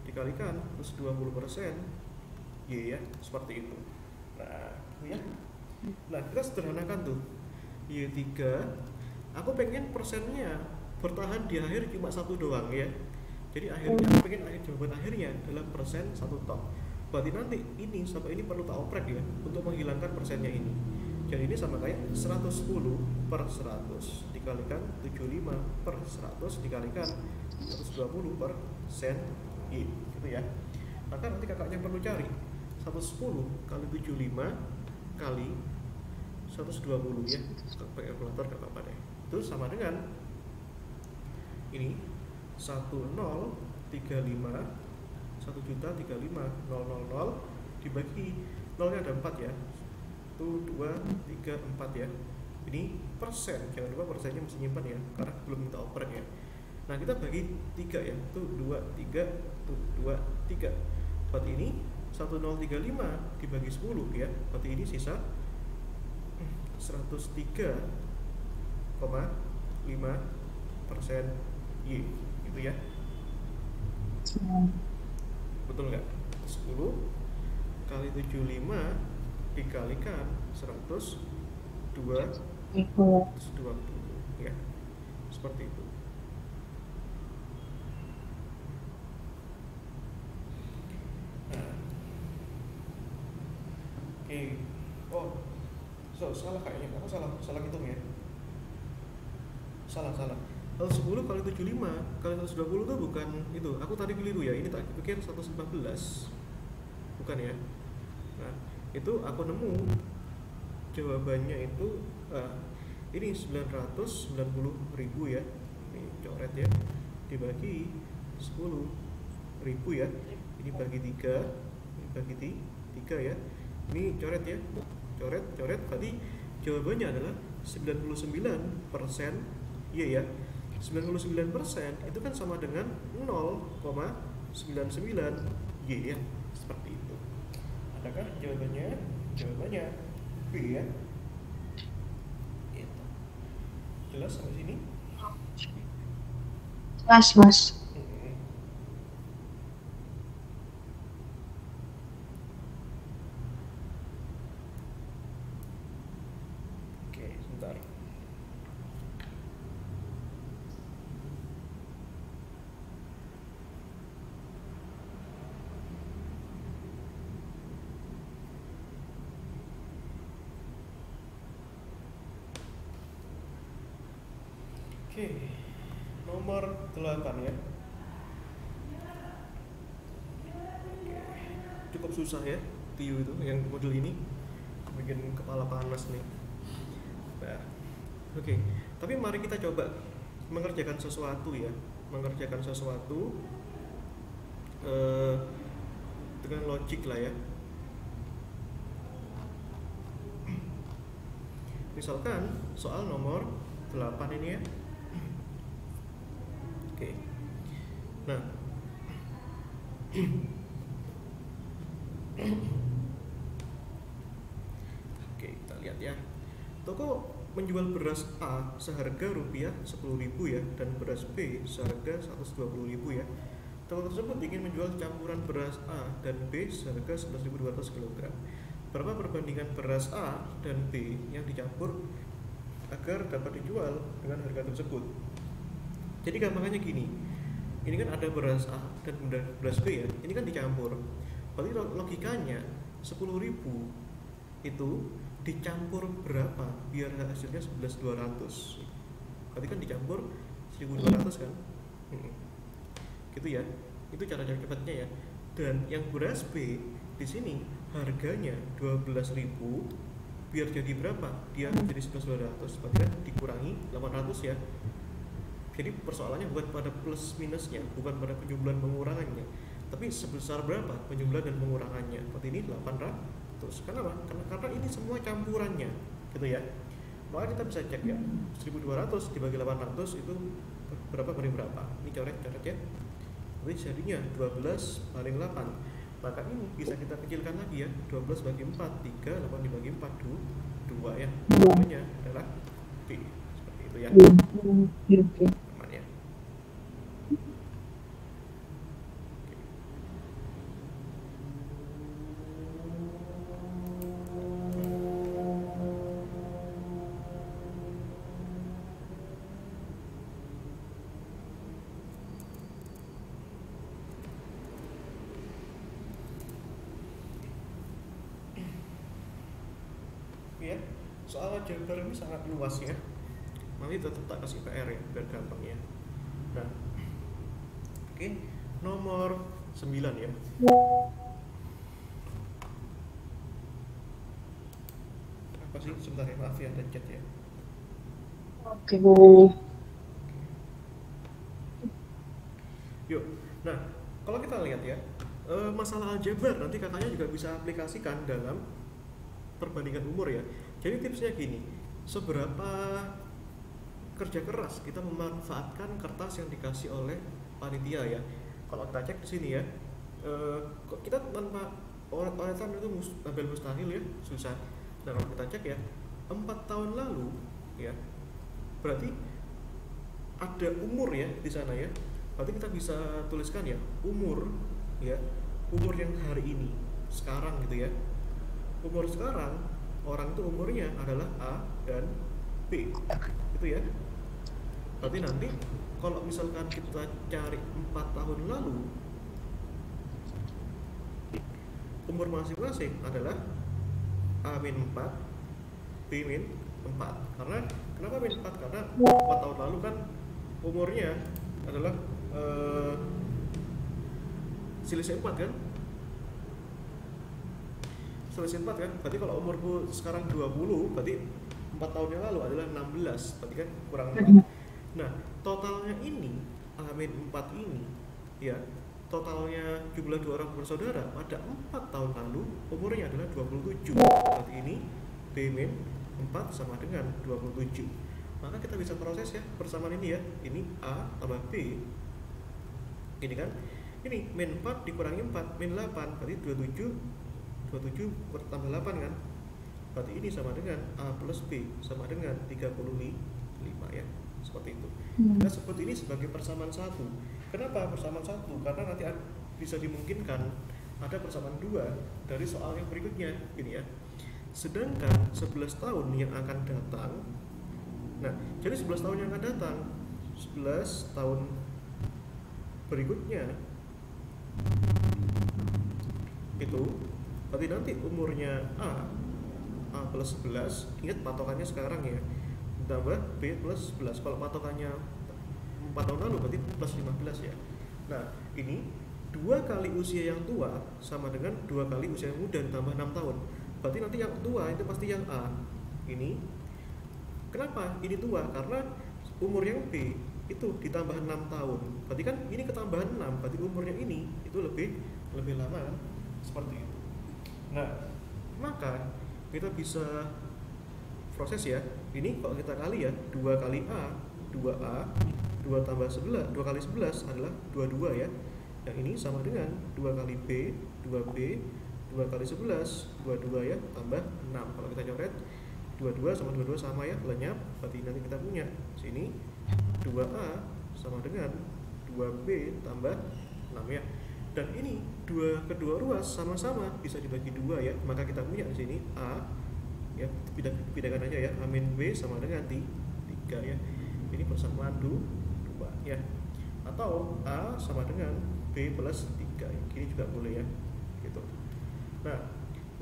dikalikan 120% Y ya, seperti itu. Nah, ya. Nah, kita sederhanakan tuh. Y3, aku pengen persennya bertahan di akhir cuma satu doang ya. Jadi akhirnya aku pengen jawaban akhirnya adalah persen satu tok. Berarti nanti ini sampai ini perlu tak oprek ya untuk menghilangkan persennya ini. Jadi ini sama kayak 110/100 dikalikan 75/100 dikalikan 120% Y gitu ya. Maka nanti kakaknya perlu cari 110 kali 75 kali 120 ya. Pakai kalkulator gak apa-apa deh. Itu sama dengan ini 1.035 dibagi 0 nya ada 4 ya. 1, 2, 3, 4 ya. Ini persen, jangan lupa persennya mesti nyimpan ya, karena belum kita oprek ya. Nah kita bagi 3 ya, tuh 2, 3, tuh 2, 3. Berarti ini 1035 dibagi 10 ya. Berarti ini sisa 103,5% Y gitu ya. Betul nggak? 10 kali 75 dikalikan 120 ya. Seperti itu. Nah. Oke. Oh. Salah kayaknya. Aku salah hitung ya. Salah. Kalau 10 kali 75 kali 120 tuh bukan itu. Aku tadi keliru ya. Ini tak pikir 114. Bukan ya. Nah, itu aku nemu jawabannya itu ini 990.000 ya. Ini coret ya. Dibagi 10.000 ya. Ini bagi 3, ini bagi 3 ya. Ini coret ya. Coret berarti jawabannya adalah 99% Y ya. 99% itu kan sama dengan 0,99 Y ya. Seperti itu. Adakah jawabannya? Jawabannya B ya. Gitu. Jelas sampai sini? Jelas, Mas. Oke, sebentar. Oke, nomor 8 ya. Cukup susah ya, TIU itu yang model ini bikin kepala panas nih. Nah, oke. Tapi mari kita coba mengerjakan sesuatu ya, mengerjakan sesuatu dengan logik lah ya. Misalkan soal nomor 8 ini ya. Oke. Nah. Oke, kita lihat ya. Toko menjual beras A seharga rupiah 10.000 ya, dan beras B seharga 120.000 ya. Toko tersebut ingin menjual campuran beras A dan B seharga 11.200 kg. Berapa perbandingan beras A dan B yang dicampur agar dapat dijual dengan harga tersebut? Jadi gampangannya gini, ini kan ada beras A dan beras B ya, ini kan dicampur. Berarti logikanya 10.000 itu dicampur berapa biar hasilnya 11.200? Berarti kan dicampur 1.200 kan? Gitu ya. Itu cara cepatnya ya. Dan yang beras B di sini harganya 12.000, biar jadi berapa? Dia jadi 11.200. Berarti kan dikurangi 800 ya. Jadi persoalannya bukan pada plus minusnya, bukan pada penjumlahan pengurangannya, tapi sebesar berapa penjumlahan dan pengurangannya. Berarti ini 800. Kenapa? Karena ini semua campurannya, gitu ya. Maka kita bisa cek ya, 1200 dibagi 800 itu berapa banding berapa. Ini coret-coret ya. Jadi jadinya 12 banding 8. Maka ini bisa kita kecilkan lagi ya, 12 bagi 4, 3, 8 dibagi 4, 2 ya. Jawabannya adalah B. Seperti itu ya. Oke. Aman ya. Ya, soal aljabar ini sangat luas ya. Nanti tetap tak kasih PR ya, biar gampang ya. Nah, oke, nomor 9 ya. Apa sih? Sebentar ya, maaf ya, ada chat ya. Oke. Yuk, nah kalau kita lihat ya, masalah aljabar nanti kakaknya juga bisa aplikasikan dalam perbandingan umur ya. Jadi tipsnya gini, seberapa kerja keras kita memanfaatkan kertas yang dikasih oleh panitia ya. Kalau kita cek di sini ya, kita tanpa orang-orang itu hampir mustahil ya, susah. Nah kalau kita cek ya, 4 tahun lalu ya, berarti ada umur ya di sana ya. Berarti kita bisa tuliskan ya, umur ya, umur yang hari ini, sekarang gitu ya. Umur sekarang orang itu umurnya adalah A dan B itu ya. Berarti nanti kalau misalkan kita cari 4 tahun lalu, umur masing-masing adalah A-4, B-4. Karena kenapa min 4? Karena 4 tahun lalu kan umurnya adalah selisih 4 kan? Selisih 4 kan? Berarti kalau umurku sekarang 20, berarti 4 tahun yang lalu adalah 16. Berarti kan kurang 4. Nah, totalnya ini A-4 ini ya, totalnya jumlah dua orang bersaudara pada 4 tahun lalu umurnya adalah 27. Berarti ini B-4 sama dengan 27. Maka kita bisa proses ya persamaan ini ya. Ini A tambah B. Ini kan, ini min 4 dikurangi 4, min 8, berarti 27 tambah 8 kan. Berarti ini sama dengan A plus B sama dengan 35 ya. Seperti itu. Kita sebut ini sebagai persamaan 1. Kenapa persamaan 1? Karena nanti bisa dimungkinkan ada persamaan 2 dari soal yang berikutnya gini ya. Sedangkan 11 tahun yang akan datang, nah jadi 11 tahun yang akan datang, 11 tahun berikutnya itu berarti nanti umurnya A plus 11, ingat patokannya sekarang ya, ditambah B plus 11. Kalau patokannya 4 tahun lalu berarti plus 15 ya. Nah ini 2 kali usia yang tua sama dengan 2 kali usia yang muda ditambah 6 tahun. Berarti nanti yang tua itu pasti yang A. Ini kenapa ini tua? Karena umur yang B itu ditambah 6 tahun. Berarti kan ini ketambahan 6, berarti umurnya ini itu lebih lama kan? Seperti itu. Nah, maka kita bisa proses ya. Ini kalau kita kali ya, 2 kali A, 2A, 2 tambah 11, 2 kali 11 adalah 22 ya. Yang ini sama dengan 2 kali B, 2B, 2 kali 11, 22 ya, tambah 6. Kalau kita coret 22 sama 22 sama ya, lenyap. Berarti nanti kita punya sini 2A sama dengan 2B tambah 6 ya. Dan ini kedua ruas sama-sama bisa dibagi 2 ya. Maka kita punya di sini A ya, pindahkan aja ya, A min B sama dengan 3 ya. Ini persamaan 2 ya. Atau A sama dengan B plus 3 ya. Ini juga boleh ya. Gitu. Nah,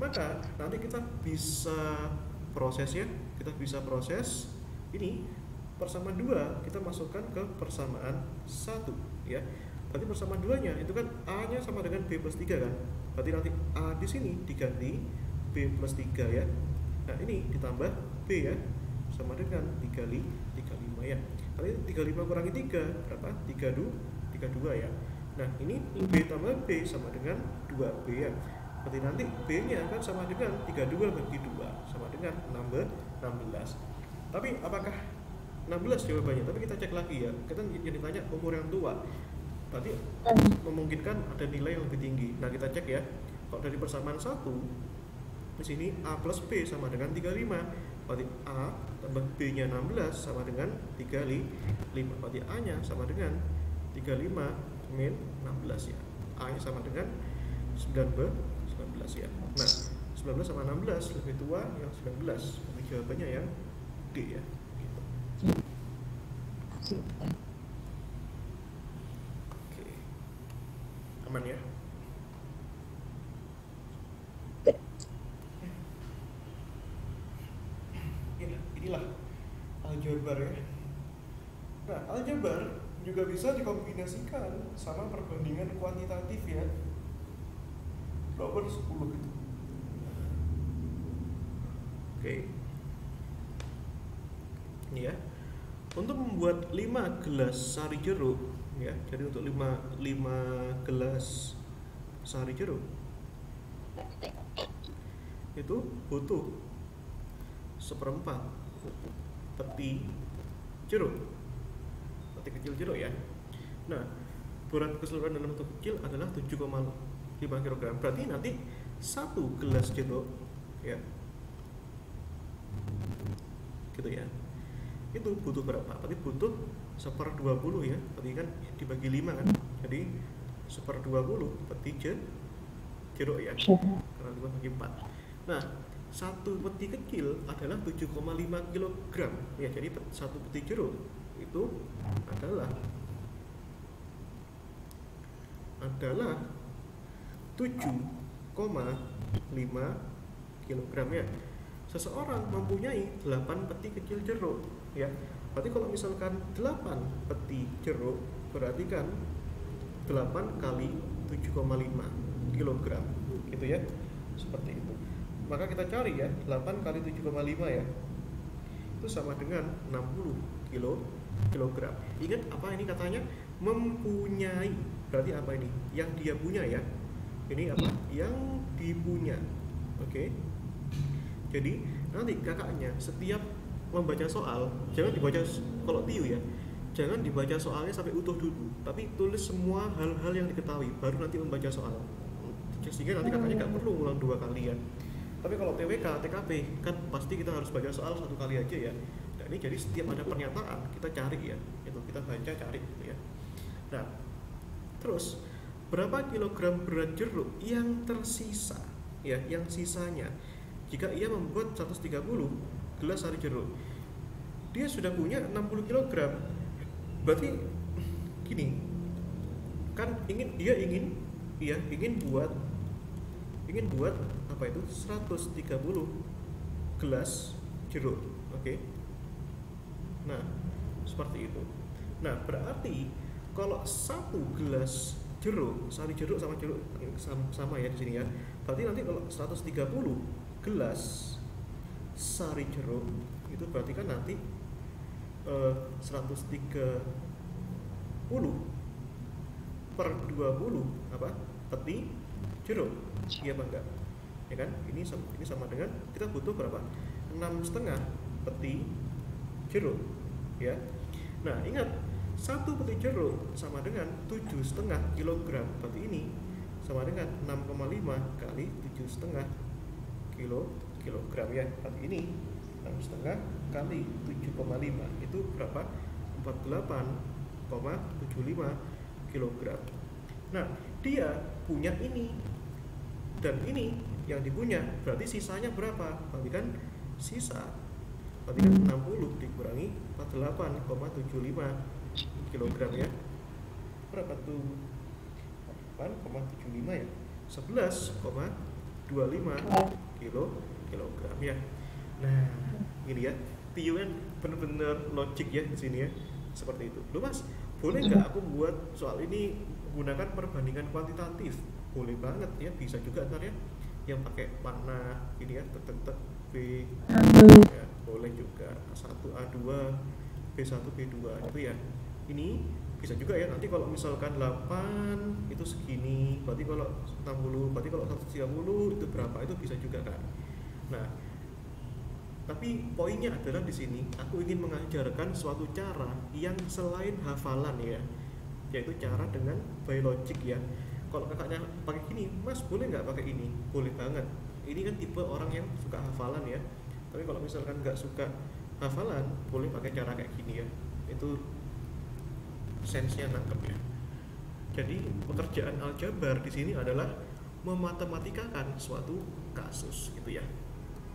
maka nanti kita bisa proses ya. Kita bisa proses ini persamaan 2 kita masukkan ke persamaan 1 ya. Berarti persamaan 2-nya itu kan A-nya sama dengan B plus 3 kan. Berarti nanti A di sini diganti B plus 3 ya. Nah, ini ditambah B ya, sama dengan 35 ya. Nanti 35 kurangi 3 berapa? 32 ya. Nah, ini B tambah B sama dengan 2B ya. Berarti nanti B-nya kan sama dengan 32 bagi 2 sama dengan 16. Tapi apakah 16 jawabannya? Tapi kita cek lagi ya. Kita yang ditanya umur yang tua. Berarti memungkinkan ada nilai yang lebih tinggi. Nah, kita cek ya. Kalau dari persamaan 1, di sini A plus B sama dengan 35. Berarti A tambah B-nya 16 sama dengan 35. Berarti A-nya sama dengan 35 min 16 ya. A-nya sama dengan 19 ya. Nah, 19 sama 16 lebih tua yang 19. Berarti jawabannya yang D ya. Gitu. Oke. Aman ya? Inilah aljabar ya. Nah, aljabar juga bisa dikombinasikan sama perbandingan kuantitatif ya. Nomor 10 itu. Oke. Ini ya. Untuk membuat 5 gelas sari jeruk ya. Jadi untuk 5 gelas sari jeruk itu butuh 1/4 peti jeruk, peti kecil jeruk ya. Nah, berat keseluruhan dalam bentuk kecil adalah 7,5 kg. Berarti nanti 1 gelas jeruk ya, gitu ya, itu butuh berapa? Berarti butuh 1/20 ya. Berarti kan dibagi 5 kan, jadi 1/20 peti jeruk ya, karena 5 bagi 4. Nah, 1 peti kecil adalah 7,5 kg ya. Jadi 1 peti jeruk itu adalah 7,5 kg ya. Seseorang mempunyai 8 peti kecil jeruk ya. Berarti kalau misalkan 8 peti jeruk berarti kan 8 kali 7,5 kg gitu ya. Seperti itu. Maka kita cari ya, 8 kali 7,5 ya, itu sama dengan 60 kg. Ingat apa ini katanya? Mempunyai. Berarti apa ini? Yang dia punya ya. Ini apa? Yang dipunya. Oke. Jadi nanti kakaknya setiap membaca soal, jangan dibaca kalau TIU ya, jangan dibaca soalnya sampai utuh dulu, tapi tulis semua hal-hal yang diketahui, baru nanti membaca soal. Sehingga nanti kakaknya nggak perlu ngulang 2 kali ya. Tapi kalau TWK, TKP kan pasti kita harus baca soal 1 kali aja ya. Nah, ini jadi setiap ada pernyataan kita cari ya, itu kita baca cari gitu ya. Nah, terus berapa kilogram berat jeruk yang tersisa ya, yang sisanya jika ia membuat 130 gelas sari jeruk? Dia sudah punya 60 kg. Berarti gini, kan dia ingin buat apa itu 130 gelas jeruk. Oke. Nah, seperti itu. Nah, berarti kalau 1 gelas jeruk, sari jeruk sama jeruk sama ya di sini ya. Berarti nanti kalau 130 gelas sari jeruk itu berarti kan nanti 130 per 20 apa? Peti jeruk. Iya apa enggak? Ya kan? Ini sama dengan kita butuh berapa? 6,5 peti jeruk ya. Nah, ingat 1 peti jeruk sama dengan 7,5 kg. Berarti ini sama dengan 6,5 kali 7,5 kilogram ya. Berarti ini 6,5 kali 7,5 itu berapa? 48,75 kg. Nah, dia punya ini dan ini yang dipunya, berarti sisanya berapa? Berarti kan sisa, berarti kan 60 dikurangi 48,75 kg ya. Berapa tuh? 8,75 ya. 11,25 kilogram ya. Nah, ini ya, TIU kan bener-bener logik ya di sini ya. Seperti itu. Loh Mas, boleh nggak aku buat soal ini menggunakan perbandingan kuantitatif? Boleh banget ya, bisa juga ntar ya, yang pakai panah ini ya, tek B ya, boleh juga A1 A2 B1 B2 itu ya. Ini bisa juga ya, nanti kalau misalkan 8 itu segini, berarti kalau 60, berarti kalau 130 itu berapa, itu bisa juga kan. Nah, Tapi poinnya adalah di sini aku ingin mengajarkan suatu cara yang selain hafalan ya, yaitu cara dengan by logic ya. Kalau kakaknya pakai gini, mas boleh nggak pakai ini? Boleh banget. Ini kan tipe orang yang suka hafalan ya. Tapi kalau misalkan nggak suka hafalan, boleh pakai cara kayak gini ya. Itu sense-nya nangkep ya. Jadi pekerjaan aljabar di sini adalah mematematikakan suatu kasus gitu ya.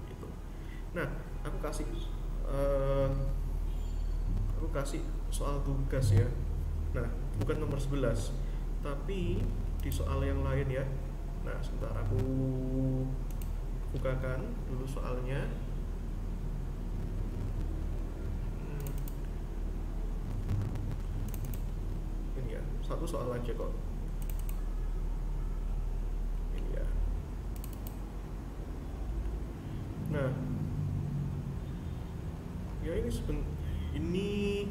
Gitu. Nah, aku kasih eh, aku kasih soal tugas ya. Nah, bukan nomor 11, tapi di soal yang lain ya. Nah, sebentar aku bukakan dulu soalnya. Ini ya, satu soal aja kok. Ini ya. Nah, ya ini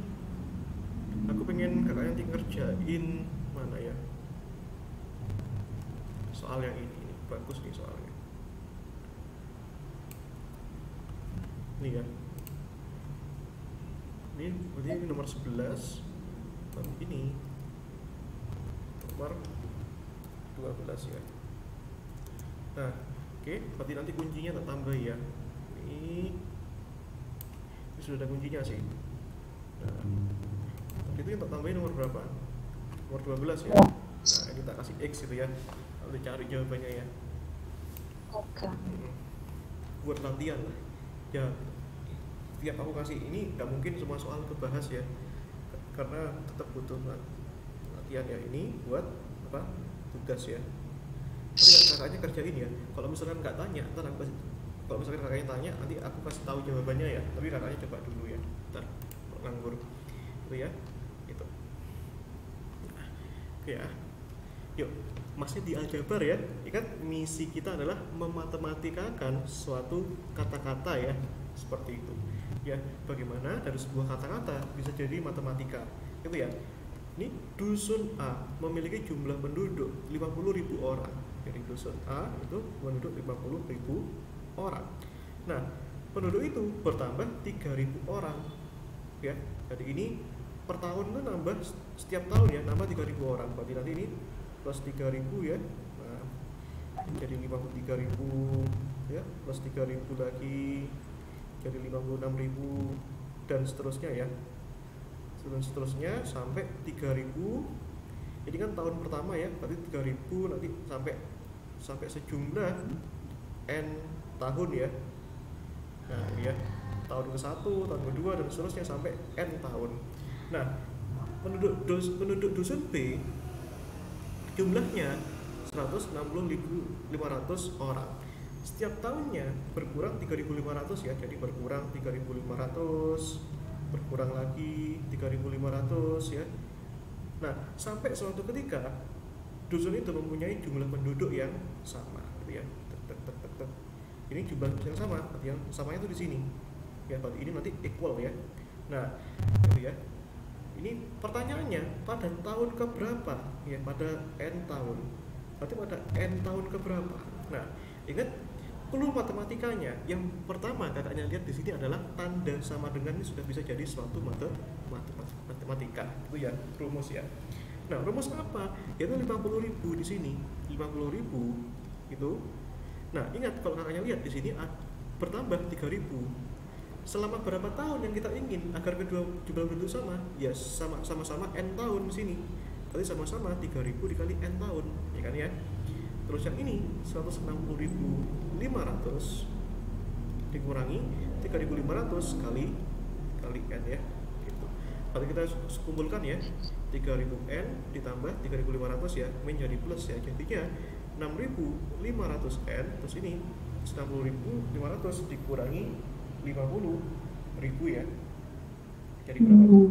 aku pengen kakak nanti ngerjain mana ya soal yang ini bagus nih soalnya. Ini ya, ini berarti ini nomor 11 dan ini nomor 12 ya. Nah, oke, berarti nanti kuncinya tak tambah ya. Ini sudah ada kuncinya sih. Nah, itu yang tak tambahin nomor berapa? Nomor 12 ya. Nah, ini tak kasih X gitu ya. Lalu cari jawabannya ya. Oke. Buat latihan lah. Ya, tiap aku kasih ini nggak mungkin semua soal kebahas ya. Karena tetap butuh latihan ya. Ini buat apa? Tugas ya. Tapi kakaknya kerjain ya. Kalau misalkan nggak tanya, ntar aku kasih. Kalau misalkan kakaknya tanya, nanti aku kasih tahu jawabannya ya. Tapi kakaknya coba dulu ya. Ntar nganggur. Itu ya. Itu. Oke ya. Yuk, masih di aljabar ya. Kan misi kita adalah mematematikakan suatu kata-kata ya. Seperti itu. Ya, bagaimana dari sebuah kata-kata bisa jadi matematika. Gitu ya. Ini dusun A memiliki jumlah penduduk 50.000 orang. Jadi dusun A itu penduduk 50.000 orang. Nah, penduduk itu bertambah 3.000 orang. Ya, jadi ini per tahun itu nambah setiap tahun ya, nambah 3.000 orang. Berarti nanti ini plus 3.000 ya. Nah, jadi 53.000 ya, plus 3.000 lagi jadi 56.000 dan seterusnya ya. Dan seterusnya sampai 3.000. Ini kan tahun pertama ya, berarti 3.000 nanti sampai sejumlah n tahun ya. Nah, ini ya. Tahun ke-1, tahun ke-2 dan seterusnya sampai n tahun. Nah, penduduk dusun B jumlahnya 160.500 orang. Setiap tahunnya berkurang 3.500 ya. Jadi berkurang 3.500, berkurang lagi 3.500 ya. Nah, sampai suatu ketika dusun itu mempunyai jumlah penduduk yang sama gitu ya. Ini jumlah yang sama, berarti yang samanya itu di sini. Ya, berarti ini nanti equal ya. Nah, gitu ya. Ini pertanyaannya pada tahun keberapa? Ya, pada n tahun. Berarti pada n tahun keberapa? Nah, ingat perlu matematikanya. Yang pertama kakaknya lihat di sini adalah tanda sama dengan ini sudah bisa jadi suatu matematika. Itu ya rumus ya. Nah, rumus apa? Yaitu 50.000 di sini. 50.000 itu. Nah, ingat kalau kakaknya lihat di sini bertambah 3.000. Selama berapa tahun yang kita ingin agar kedua jumlah penduduk sama? Ya sama-sama n tahun di sini. Berarti sama-sama 3.000 dikali n tahun, ya kan ya? Terus yang ini 160.500 dikurangi 3.500 kali n ya. Gitu. Kalau kita kumpulkan ya, 3.000 n ditambah 3.500 ya, menjadi plus ya. Jadinya 6.500 n, terus ini 60.500 dikurangi 50.000 ya. Jadi berapa?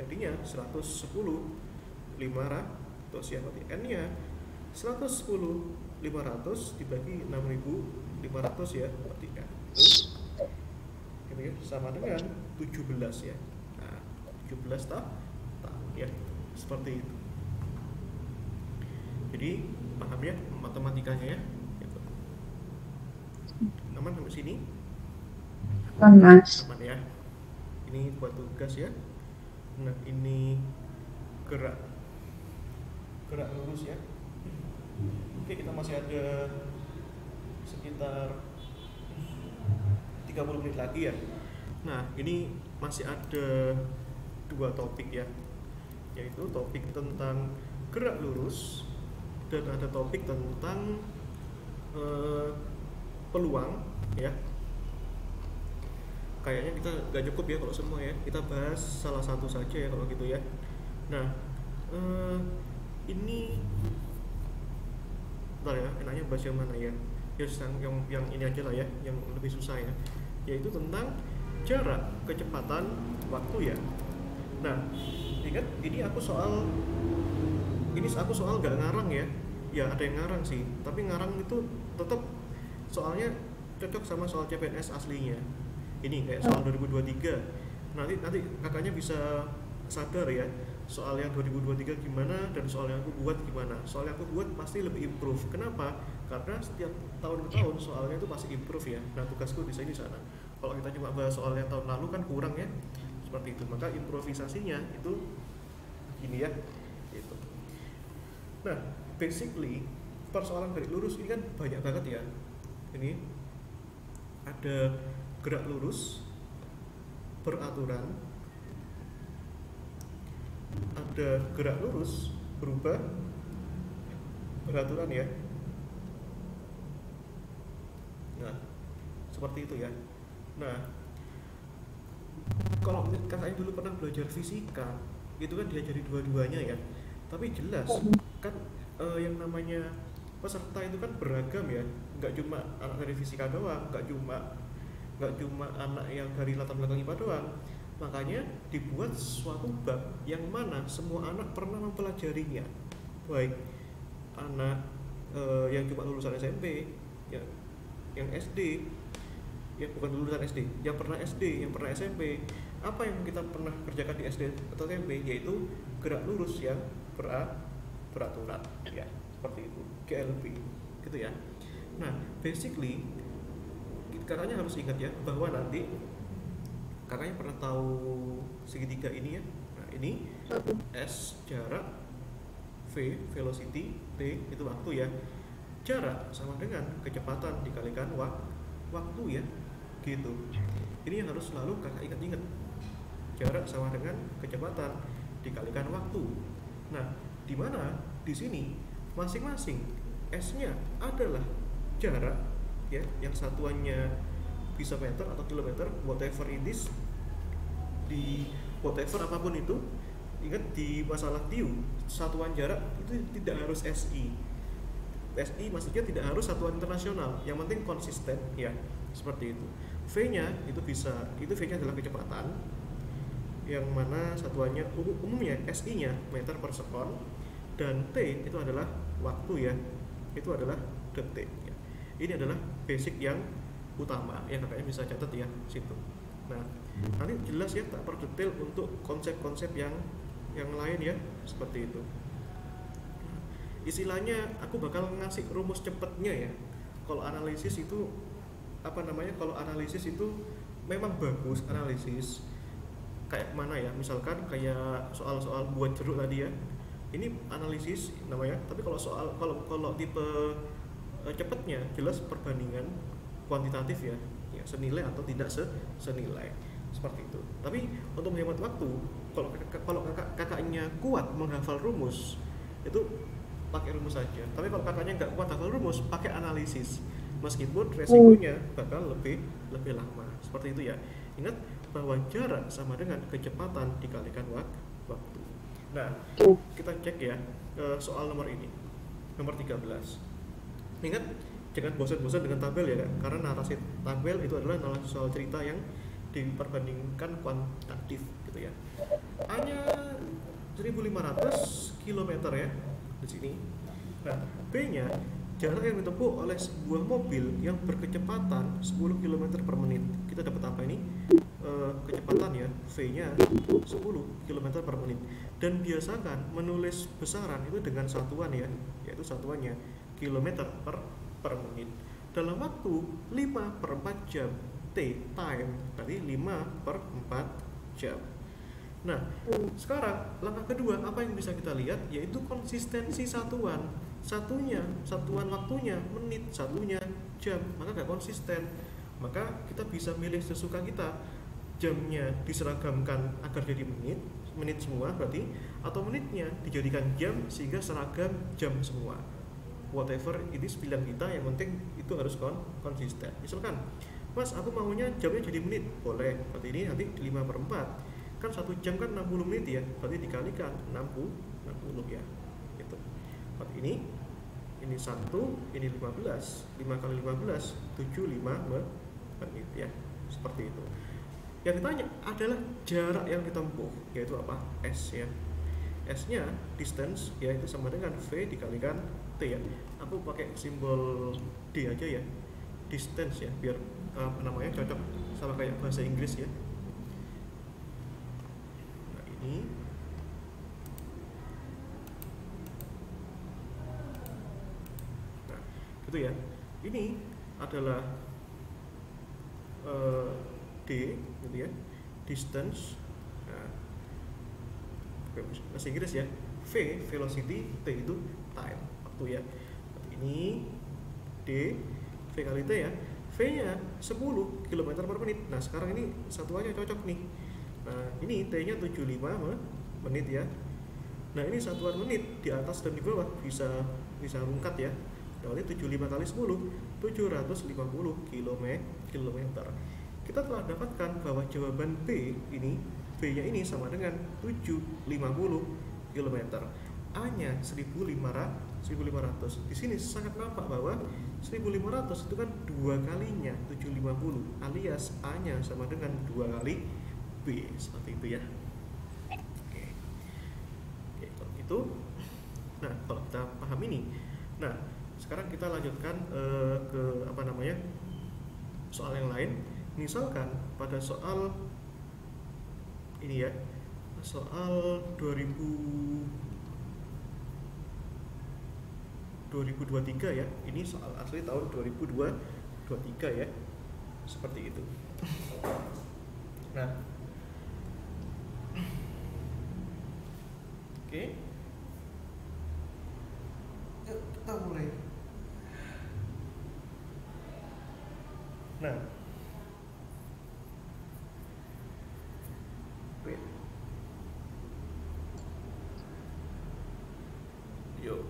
Jadinya 110.500 ya, berarti n-nya 110.500 dibagi 6.500 ya, berarti kan itu gitu ya, sama dengan 17 ya. Nah, 17 tahun ya, seperti itu. Jadi paham ya matematikanya ya gitu. Aman sampai sini? Mas. Aman ya. Ini buat tugas ya. Nah, ini gerak gerak lurus ya. Oke, kita masih ada sekitar 30 menit lagi ya. Nah, ini masih ada dua topik ya, yaitu topik tentang gerak lurus dan ada topik tentang peluang ya. Kayaknya kita nggak cukup ya kalau semua ya, kita bahas salah satu saja ya kalau gitu ya. Nah, ini bentar ya, enaknya bahas yang mana ya? Yes, yang ini aja lah ya, yang lebih susah ya, yaitu tentang jarak, kecepatan, waktu ya. Nah, ingat ini aku soal nggak ngarang ya. Ya ada yang ngarang sih, tapi ngarang itu tetap soalnya cocok sama soal CPNS aslinya. Ini kayak soal 2023. Nanti kakaknya bisa sadar ya, soal yang 2023 gimana dan soal yang aku buat gimana. Soal yang aku buat pasti lebih improve. Kenapa? Karena setiap tahun ke tahun soalnya itu pasti improve ya. Nah, tugasku di sini sana. Kalau kita cuma bahas soal yang tahun lalu kan kurang ya. Seperti itu. Maka improvisasinya itu gini ya. Gitu. Nah, basically persoalan garis lurus ini kan banyak banget ya. Ini ada gerak lurus, beraturan, ada gerak lurus, berubah, beraturan ya. Nah, seperti itu ya. Nah, kalau kakaknya dulu pernah belajar fisika, itu kan diajari dua-duanya ya. Tapi jelas kan yang namanya peserta itu kan beragam ya, nggak cuma anak dari fisika doang, nggak cuma anak yang dari latar belakang IPA doang. Makanya dibuat suatu bab yang mana semua anak pernah mempelajarinya, baik anak yang cuma lulusan SMP, yang SD, ya bukan lulusan SD, yang pernah SD, yang pernah SMP. Apa yang kita pernah kerjakan di SD atau SMP, yaitu gerak lurus yang beraturan ya, seperti itu, GLP gitu ya. Nah, basically kakaknya harus ingat ya, bahwa nanti kakaknya pernah tahu segitiga ini ya. Nah, ini S jarak, V velocity, T itu waktu ya. Jarak sama dengan kecepatan dikalikan waktu ya, gitu. Ini yang harus selalu kakak ingat-ingat. Jarak sama dengan kecepatan dikalikan waktu. Nah, di mana di sini masing-masing S-nya adalah jarak ya, yang satuannya bisa meter atau kilometer, whatever it is, di whatever apapun itu. Ingat di masalah TIU, satuan jarak itu tidak harus SI. SI maksudnya tidak harus satuan internasional, yang penting konsisten ya, seperti itu. V-nya itu bisa, itu V-nya adalah kecepatan, yang mana satuannya umumnya SI-nya meter per sekon, dan T itu adalah waktu ya, itu adalah detik ya. Ini adalah basic yang utama yang kakaknya bisa catat ya situ. Nah, nanti jelas ya tak perdetail untuk konsep-konsep yang lain ya, seperti itu. Istilahnya aku bakal ngasih rumus cepetnya ya. Kalau analisis itu apa namanya? Kalau analisis itu memang bagus analisis. Kayak mana ya? Misalkan kayak soal-soal buat jeruk tadi ya. Ini analisis namanya. Tapi kalau tipe cepetnya jelas perbandingan kuantitatif ya. Ya, senilai atau tidak senilai. Seperti itu. Tapi untuk menghemat waktu, kalau kakaknya kuat menghafal rumus, itu pakai rumus saja. Tapi kalau kakaknya nggak kuat hafal rumus, pakai analisis. Meskipun resikonya bakal lebih lama. Seperti itu ya. Ingat bahwa jarak sama dengan kecepatan dikalikan waktu. Nah, kita cek ya soal nomor ini. Nomor 13. Ingat, jangan bosan-bosan dengan tabel ya, karena narasi tabel itu adalah narasi soal cerita yang diperbandingkan kuantitatif gitu ya. Hanya 1.500 km ya di sini. Nah, B-nya jarak yang ditempuh oleh sebuah mobil yang berkecepatan 10 km per menit. Kita dapat apa ini? Kecepatan ya, V-nya 10 km per menit. Dan biasakan menulis besaran itu dengan satuan ya, yaitu satuannya kilometer per menit. Dalam waktu 5/4 jam. time, berarti 5 per 4 jam. Nah, sekarang langkah kedua apa yang bisa kita lihat yaitu konsistensi satuan. Satuan waktunya menit, satunya jam, maka nggak konsisten. Maka kita bisa milih sesuka kita. Jamnya diseragamkan agar jadi menit semua berarti, atau menitnya dijadikan jam sehingga seragam jam semua. Whatever it is pilihan kita, yang penting itu harus konsisten. Misalkan, Mas, aku maunya jamnya jadi menit, boleh. Berarti ini nanti 5 per 4. Kan 1 jam kan 60 menit ya, berarti dikalikan 60 ya. Gitu. Berarti ini 1, ini 15. 5 kali 15 75 menit ya. Seperti itu. Yang ditanya adalah jarak yang ditempuh, yaitu apa? S ya. S-nya distance yaitu sama dengan V dikalikan T ya. Aku pakai simbol D aja ya. Distance ya, biar namanya cocok sama kayak bahasa Inggris ya. Nah, ini nah, gitu ya. Ini adalah D gitu ya. Distance. Nah, bahasa Inggris ya. V velocity, T itu time, waktu ya. Ini D, V kali T ya. V-nya 10 km per menit. Nah, sekarang ini satuannya cocok nih. Nah, ini T-nya 75 menit ya. Nah, ini satuan menit di atas dan di bawah bisa rungkat ya. Berarti 75 kali 10 750 km. Kita telah dapatkan bahwa jawaban B ini, B-nya ini sama dengan 750 km. A-nya 1500. Di sini sangat nampak bahwa 1500 itu kan 2 kalinya 750, alias A-nya sama dengan 2 kali B, seperti itu ya. Oke, kalau gitu. Nah, kalau kita paham ini, nah sekarang kita lanjutkan ke soal yang lain. Misalkan pada soal ini ya, soal 2023 ya. Ini soal asli tahun 2023 ya. Seperti itu. Nah, oke. Yuk kita mulai. Nah, yuk.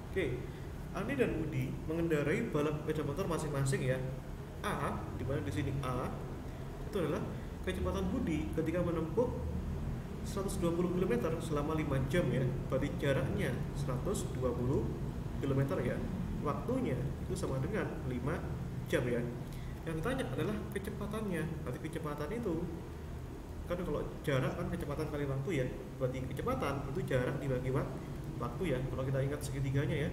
Oke, Ani dan Budi mengendarai balap sepeda motor masing-masing ya. A, di mana di sini A itu adalah kecepatan Budi ketika menempuh 120 km selama 5 jam ya. Berarti jaraknya 120 km ya. Waktunya itu sama dengan 5 jam ya. Yang ditanya adalah kecepatannya. Berarti kecepatan itu kan kalau jarak kan kecepatan kali waktu ya. Berarti kecepatan itu jarak dibagi waktu ya. Kalau kita ingat segitiganya ya.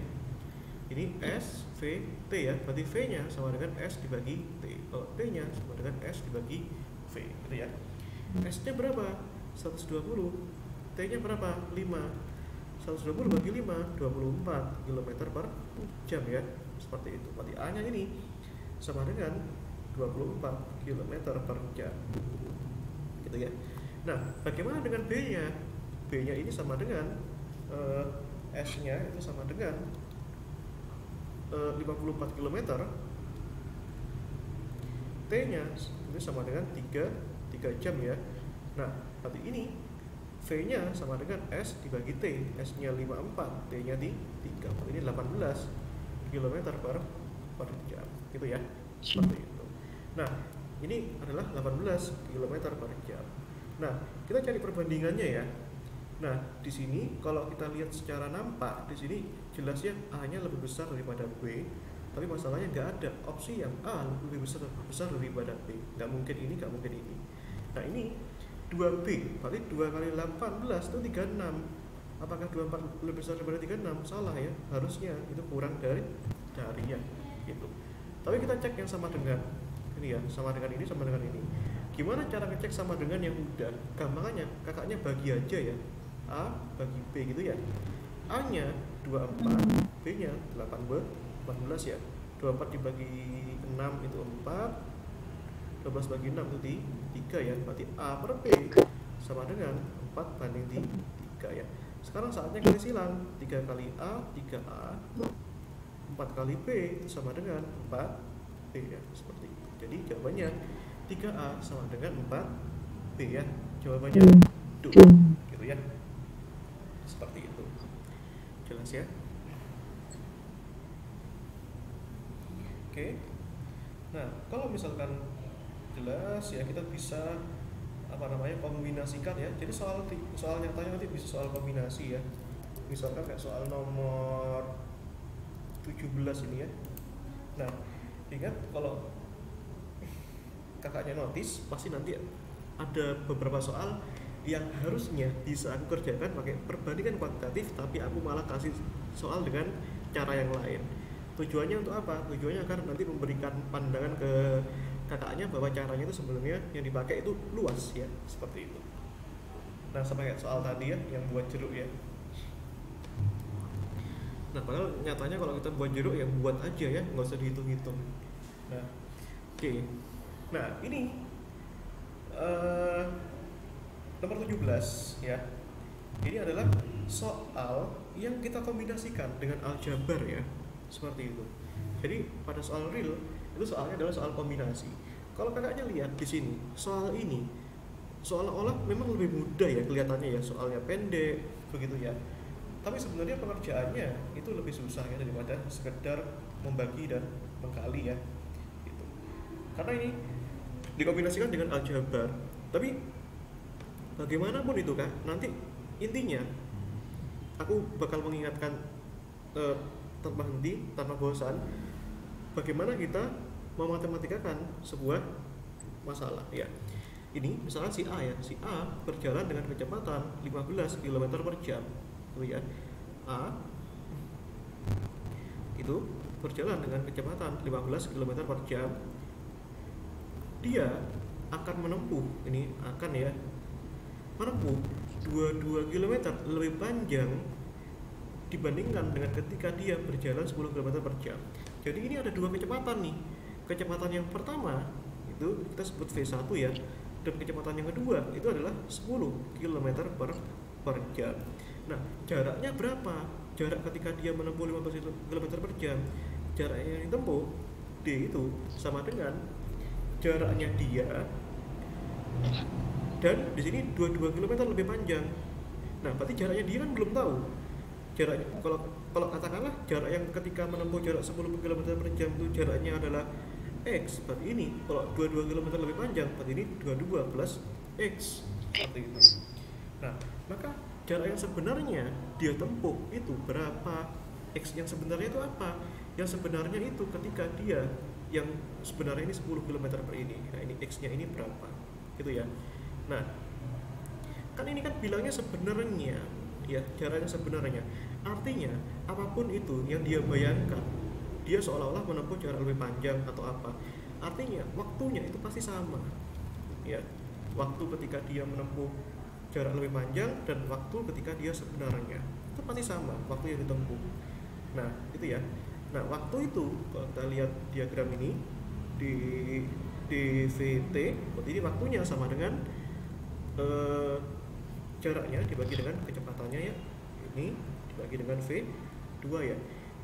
Ini S, V, T ya. Berarti V-nya sama dengan S dibagi T. Kalau T-nya sama dengan S dibagi V, gitu ya. S-nya berapa? 120. T-nya berapa? 5. 120 bagi 5 24 km per jam ya. Seperti itu. Berarti A-nya ini sama dengan 24 km per jam. Gitu ya. Nah, bagaimana dengan B-nya? B-nya ini sama dengan S-nya itu sama dengan 54 km. T-nya ini sama dengan 3 jam ya. Nah, berarti ini V-nya sama dengan S dibagi T. S-nya 54, T-nya di 3. Berarti ini 18 km per jam. Gitu ya. Seperti itu. Nah, ini adalah 18 km per jam. Nah, kita cari perbandingannya ya. Nah, di sini kalau kita lihat secara nampak, di sini jelasnya A-nya lebih besar daripada B. Tapi masalahnya nggak ada opsi yang A lebih besar daripada B. Nggak mungkin ini, nggak mungkin ini. Nah, ini 2B, berarti 2 kali 18 itu 36. Apakah 24 lebih besar daripada 36? Salah ya, harusnya itu kurang dari ya, gitu. Tapi kita cek yang sama dengan ini ya, sama dengan ini, sama dengan ini. Gimana cara ngecek sama dengan yang udah? Gampangnya kakaknya bagi aja ya, A bagi B gitu ya. A-nya 24, B nya 18 ya. 24 dibagi 6 itu 4, 12 bagi 6 itu 3 ya. Berarti A per B sama dengan 4 banding 3 ya. Sekarang saatnya kali silang. 3 kali A 3A, 4 kali B itu sama dengan 4B ya. Seperti itu. Jadi jawabannya 3A sama dengan 4B ya. Jawabannya do gitu ya. Seperti itu. Jelas ya? Oke. Nah, kalau misalkan jelas ya, kita bisa kombinasikan ya. Jadi soal nyatanya nanti bisa soal kombinasi ya. Misalkan kayak soal nomor 17 ini ya. Nah, ingat kalau kakaknya notice pasti nanti ada beberapa soal yang harusnya bisa aku kerjakan pakai perbandingan kuantitatif, tapi aku malah kasih soal dengan cara yang lain. Tujuannya untuk apa? Tujuannya agar nanti memberikan pandangan ke kakaknya bahwa caranya itu sebenarnya yang dipakai itu luas ya, seperti itu. Nah, sama kayak soal tadi ya, yang buat jeruk ya. Nah, padahal nyatanya kalau kita buat jeruk ya buat aja ya, nggak usah dihitung-hitung. Nah, oke. Nah, ini nomor 17 ya. Ini adalah soal yang kita kombinasikan dengan aljabar ya. Seperti itu. Jadi pada soal real itu soalnya adalah soal kombinasi. Kalau kakaknya lihat di sini, soal ini seolah-olah memang lebih mudah ya kelihatannya ya, soalnya pendek begitu ya. Tapi sebenarnya pengerjaannya itu lebih susah ya daripada sekedar membagi dan mengkali ya. Gitu. Karena ini dikombinasikan dengan aljabar. Tapi bagaimanapun itu Kak, nanti intinya aku bakal mengingatkan tanpa henti, tanpa bosan, bagaimana kita mematematikkan sebuah masalah ya. Ini misalnya si A ya, si A berjalan dengan kecepatan 15 km per jam gitu ya. A itu berjalan dengan kecepatan 15 km per jam. Dia akan menempuh, ini akan ya, menempuh 22 km lebih panjang dibandingkan dengan ketika dia berjalan 10 km per jam. Jadi ini ada dua kecepatan nih. Kecepatan yang pertama itu kita sebut V1 ya, dan kecepatan yang kedua itu adalah 10 km per jam. Nah, jaraknya berapa? Jarak ketika dia menempuh 15 km per jam, jaraknya yang ditempuh D itu sama dengan jaraknya dia, dan di sini 22 km lebih panjang. Nah, berarti jaraknya dia kan belum tahu. Jaraknya kalau katakanlah jarak yang ketika menempuh jarak 10 km per jam itu jaraknya adalah X, berarti ini kalau 22 km lebih panjang, berarti ini 22 plus X, seperti itu. Nah, maka jarak yang sebenarnya dia tempuh itu berapa? X yang sebenarnya itu apa? Yang sebenarnya itu ketika dia yang sebenarnya ini 10 km per ini. Nah, ini X-nya ini berapa? Gitu ya. Nah, kan ini kan bilangnya sebenarnya ya, jaraknya sebenarnya. Artinya apapun itu yang dia bayangkan, dia seolah-olah menempuh jarak lebih panjang atau apa, artinya waktunya itu pasti sama ya. Waktu ketika dia menempuh jarak lebih panjang dan waktu ketika dia sebenarnya itu pasti sama waktu yang ditempuh. Nah, itu ya. Nah, waktu itu kalau kita lihat diagram ini di VT, berarti ini waktunya sama dengan jaraknya dibagi dengan kecepatannya ya. Ini dibagi dengan V2 ya.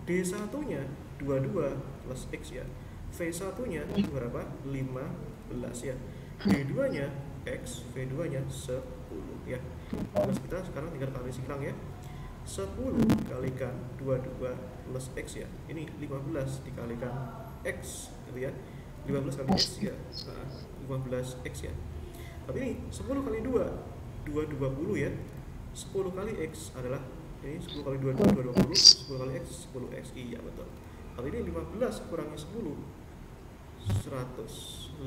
D1 nya 22 plus X ya. V1 nya berapa? 15 ya. D2 nya X, V2 nya 10 ya. Terus kita sekarang tinggal kali silang ya. 10 dikalikan 22 plus X ya. Ini 15 dikalikan X gitu ya. 15 kali X ya. Nah, 15 X ya. Tapi ini 10 kali 2 20 ya. 10 kali X adalah ini 10 kali 2 20, 10 kali X 10X. Iya betul. Kalau ini 15 kurangi 10 150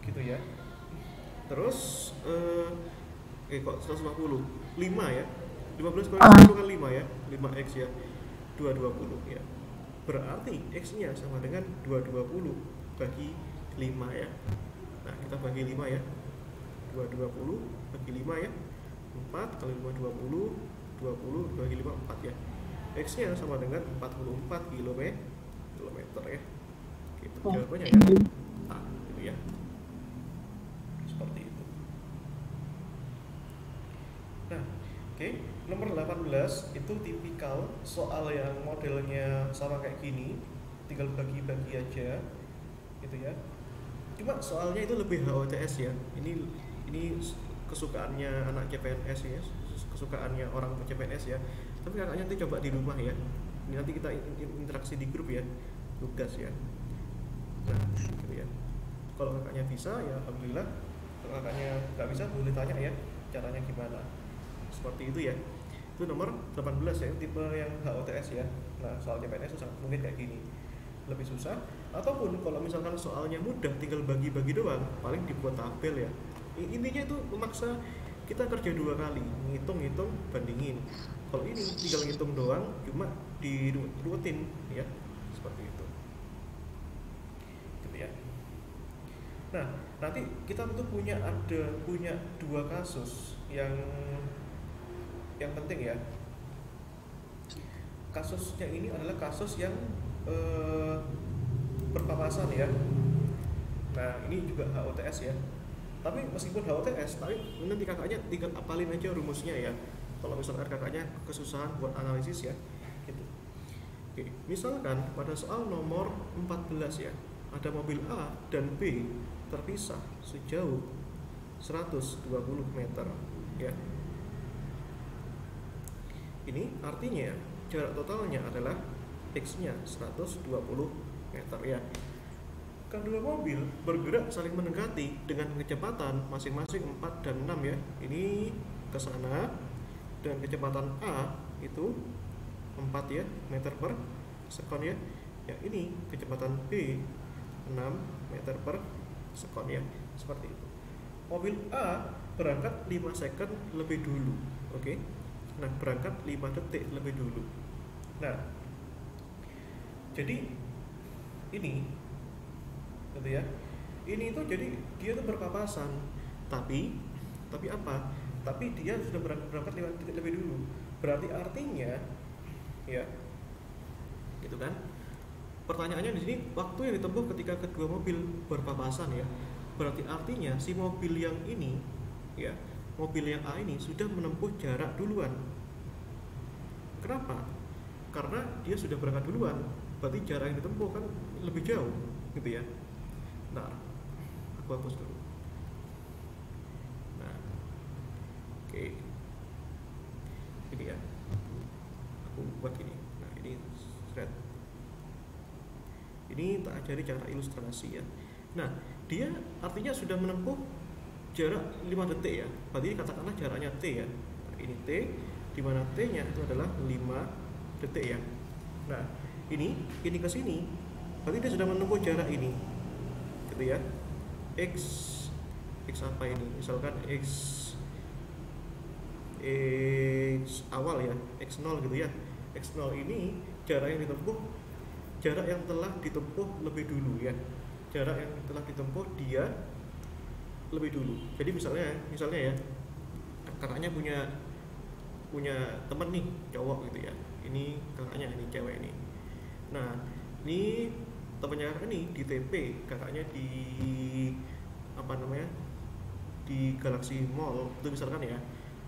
gitu ya. Terus kok 150 5 ya. 15 kali 10 kan 5 ya. 5X ya. 220 ya. Berarti X-nya sama dengan 220 bagi 5 ya. Nah, kita bagi 5 ya. 220 bagi 5 ya. 4 kali 5 20 bagi 5 4 ya. X nya sama dengan 44 kilometer ya. Gitu. Jawabannya ya A gitu ya. Seperti itu. Nah, oke, nomor 18 itu tipikal soal yang modelnya sama kayak gini, tinggal bagi-bagi aja gitu ya. Cuma soalnya itu lebih HOTS ya. Ini kesukaannya anak CPNS ya, kesukaannya orang CPNS ya. Tapi kakaknya nanti coba di rumah ya. Ini nanti kita interaksi di grup ya, tugas ya. Nah, gitu ya. Kalau kakaknya bisa ya alhamdulillah. Kalau kakaknya nggak bisa boleh tanya ya caranya gimana. Seperti itu ya. Itu nomor 18 ya, tipe yang HOTS ya. Nah, soal CPNS itu sangat mungkin kayak gini. Lebih susah, ataupun kalau misalkan soalnya mudah tinggal bagi-bagi doang, paling dibuat tabel ya. Intinya itu memaksa kita kerja 2 kali, ngitung-ngitung, bandingin. Kalau ini tinggal ngitung doang, cuma dirutin ya, seperti itu. Gitu ya. Nah, nanti kita tuh punya 2 kasus yang penting ya. Kasusnya ini adalah kasus yang berpapasan ya. Nah, ini juga HOTS ya. Tapi meskipun HOTS, tapi nanti kakaknya tinggal apalin aja rumusnya ya. Kalau misalkan kakaknya kesusahan buat analisis ya, gitu. Oke, misalkan pada soal nomor 14 ya, ada mobil A dan B terpisah sejauh 120 meter ya. Ini artinya jarak totalnya adalah X-nya 120 meter ya. Kedua mobil bergerak saling mendekati dengan kecepatan masing-masing 4 dan 6 ya. Ini ke sana, dan kecepatan A itu 4 ya meter per sekon ya. Ya, ini kecepatan B 6 meter per sekon ya. Seperti itu. Mobil A berangkat 5 second lebih dulu. Oke. Nah, berangkat 5 detik lebih dulu. Nah, jadi ini gitu ya. Ini itu jadi dia tuh berpapasan. Tapi apa? Tapi dia sudah berangkat 5 detik lebih dulu. Berarti artinya ya gitu kan. Pertanyaannya di sini waktu yang ditempuh ketika kedua mobil berpapasan ya. Berarti artinya si mobil yang ini ya, mobil yang A ini sudah menempuh jarak duluan. Kenapa? Karena dia sudah berangkat duluan, berarti jarak yang ditempuh kan lebih jauh gitu ya. Nah, aku hapus dulu. Nah, oke, ini ya, aku buat ini. Nah, ini thread. Ini tak ajari cara ilustrasi ya. Nah, dia artinya sudah menempuh jarak 5 detik ya. Berarti katakanlah jaraknya T ya. Nah, ini T, di mana T-nya itu adalah 5 detik ya. Nah, ini ke sini, berarti dia sudah menempuh jarak ini, gitu ya. X apa ini? Misalkan X awal ya, X0 gitu ya. X0 ini jarak yang ditempuh, jarak yang telah ditempuh lebih dulu ya. Jarak yang telah ditempuh dia lebih dulu. Jadi misalnya ya, kakaknya punya temen nih cowok gitu ya. Ini kakaknya, ini cewek ini. Nah, ini temannya kakak ini di TP, kakaknya di apa namanya, di Galaxy Mall itu misalkan ya,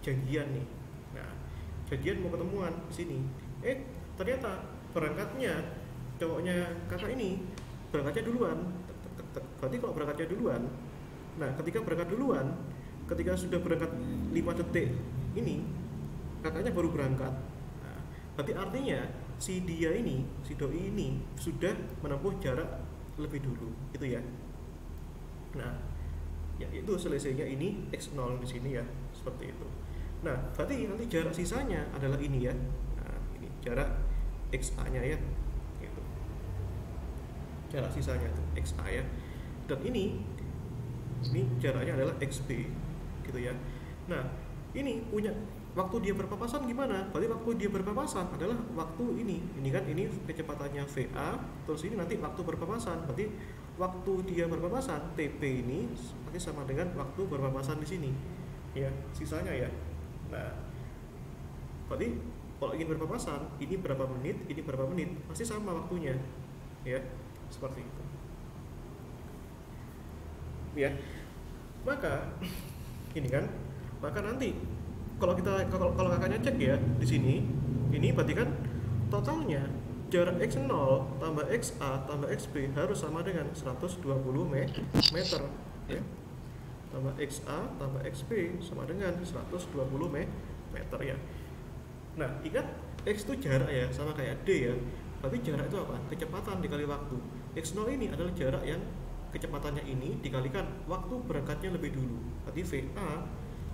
janjian nih. Nah, janjian mau ketemuan di sini. Ternyata berangkatnya cowoknya kakak ini berangkatnya duluan. Berarti kalau berangkatnya duluan, nah ketika berangkat duluan, ketika sudah berangkat 5 detik ini, kakaknya baru berangkat. Nah, berarti artinya si dia ini, si doi ini sudah menempuh jarak lebih dulu, gitu ya. Nah, ya itu selisihnya ini X0 di sini ya, seperti itu. Nah, berarti nanti jarak sisanya adalah ini ya. Nah, ini jarak XA-nya ya. Gitu. Jarak sisanya itu XA ya. Dan ini jaraknya adalah XB, gitu ya. Nah, ini punya waktu dia berpapasan gimana? Berarti waktu dia berpapasan adalah waktu ini kan, ini kecepatannya VA, terus ini nanti waktu berpapasan. Berarti waktu dia berpapasan TP ini nanti sama dengan waktu berpapasan di sini. Ya, sisanya ya. Nah, berarti kalau ingin berpapasan, ini berapa menit, pasti sama waktunya, ya, seperti itu. Ya, maka ini kan, maka nanti kalau kakaknya cek ya di sini, ini berarti kan totalnya jarak x0 tambah xa tambah xb harus sama dengan 120 meter, ya. Tambah xa tambah xb sama dengan 120 meter, ya. Nah, ingat x itu jarak ya, sama kayak d ya. Berarti jarak itu apa? Kecepatan dikali waktu. X0 ini adalah jarak yang kecepatannya ini dikalikan waktu berangkatnya lebih dulu. Berarti VA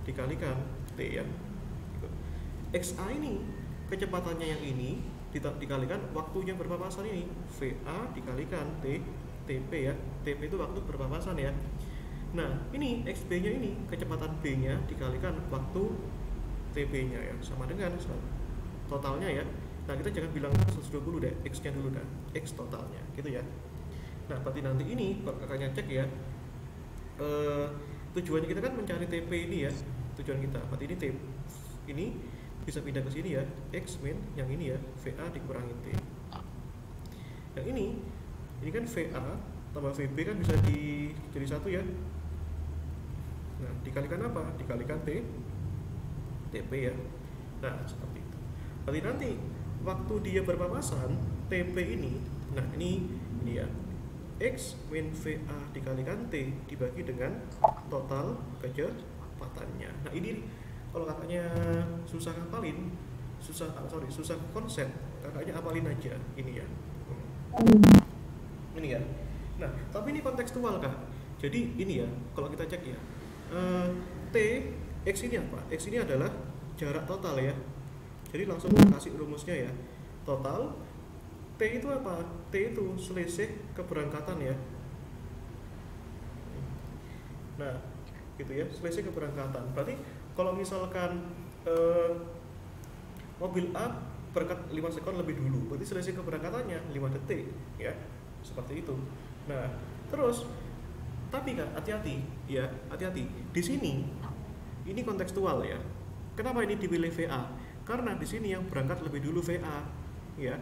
dikalikan T, ya. XA ini kecepatannya yang ini dikalikan waktunya berpapasan ini. VA dikalikan TP, ya. TP itu waktu berpapasan, ya. Nah, ini XB-nya ini kecepatan B-nya dikalikan waktu TP-nya, ya, sama dengan totalnya, ya. Nah, kita jangan bilang 120 deh, X-nya dulu dah, X totalnya, gitu ya. Nah, berarti nanti ini kalau kakaknya cek ya, tujuannya kita kan mencari TP ini, ya. Tujuan kita, berarti ini TP ini bisa pindah ke sini, ya. X min yang ini, ya, VA dikurangi T. Yang ini kan VA tambah VB kan bisa jadi satu, ya. Nah, dikalikan apa? Dikalikan TP, ya. Nah, seperti itu. Berarti nanti waktu dia berpapasan TP ini, nah ini ya, X min VA dikalikan T dibagi dengan total kecepatannya. Nah, ini kalau kakaknya susah ngapalin, susah konsep, kakaknya apalin aja ini, ya. Ini, ya. Nah, tapi ini kontekstual, Kak. Jadi ini, ya, kalau kita cek ya, T X ini apa? X ini adalah jarak total, ya. Jadi langsung kasih rumusnya, ya. Total T itu apa? T itu selisih keberangkatan, ya. Nah, gitu ya, selisih keberangkatan. Berarti kalau misalkan mobil A berangkat 5 sekon lebih dulu, berarti selisih keberangkatannya 5 detik, ya. Seperti itu. Nah, terus tapi kan hati-hati, ya, hati-hati. Di sini ini kontekstual, ya. Kenapa ini dipilih VA? Karena di sini yang berangkat lebih dulu VA, ya.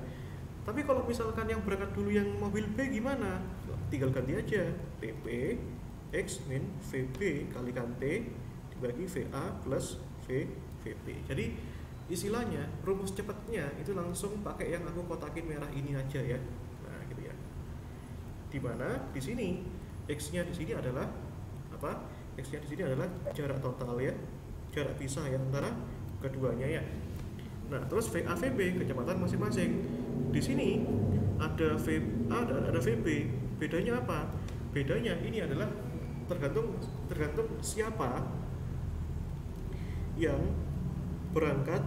Tapi kalau misalkan yang berangkat dulu yang mobil B gimana? Tinggal ganti aja TP X min VB kalikan T dibagi VA plus VB. Jadi istilahnya rumus cepatnya itu langsung pakai yang aku kotakin merah ini aja, ya. Nah, gitu ya. Dimana di sini X-nya di sini adalah apa? X-nya di sini adalah jarak total, ya. Jarak pisah, ya, antara keduanya, ya. Nah, terus VA VB kecepatan masing-masing. Di sini ada VA ada VB. Bedanya apa? Bedanya ini adalah tergantung siapa yang berangkat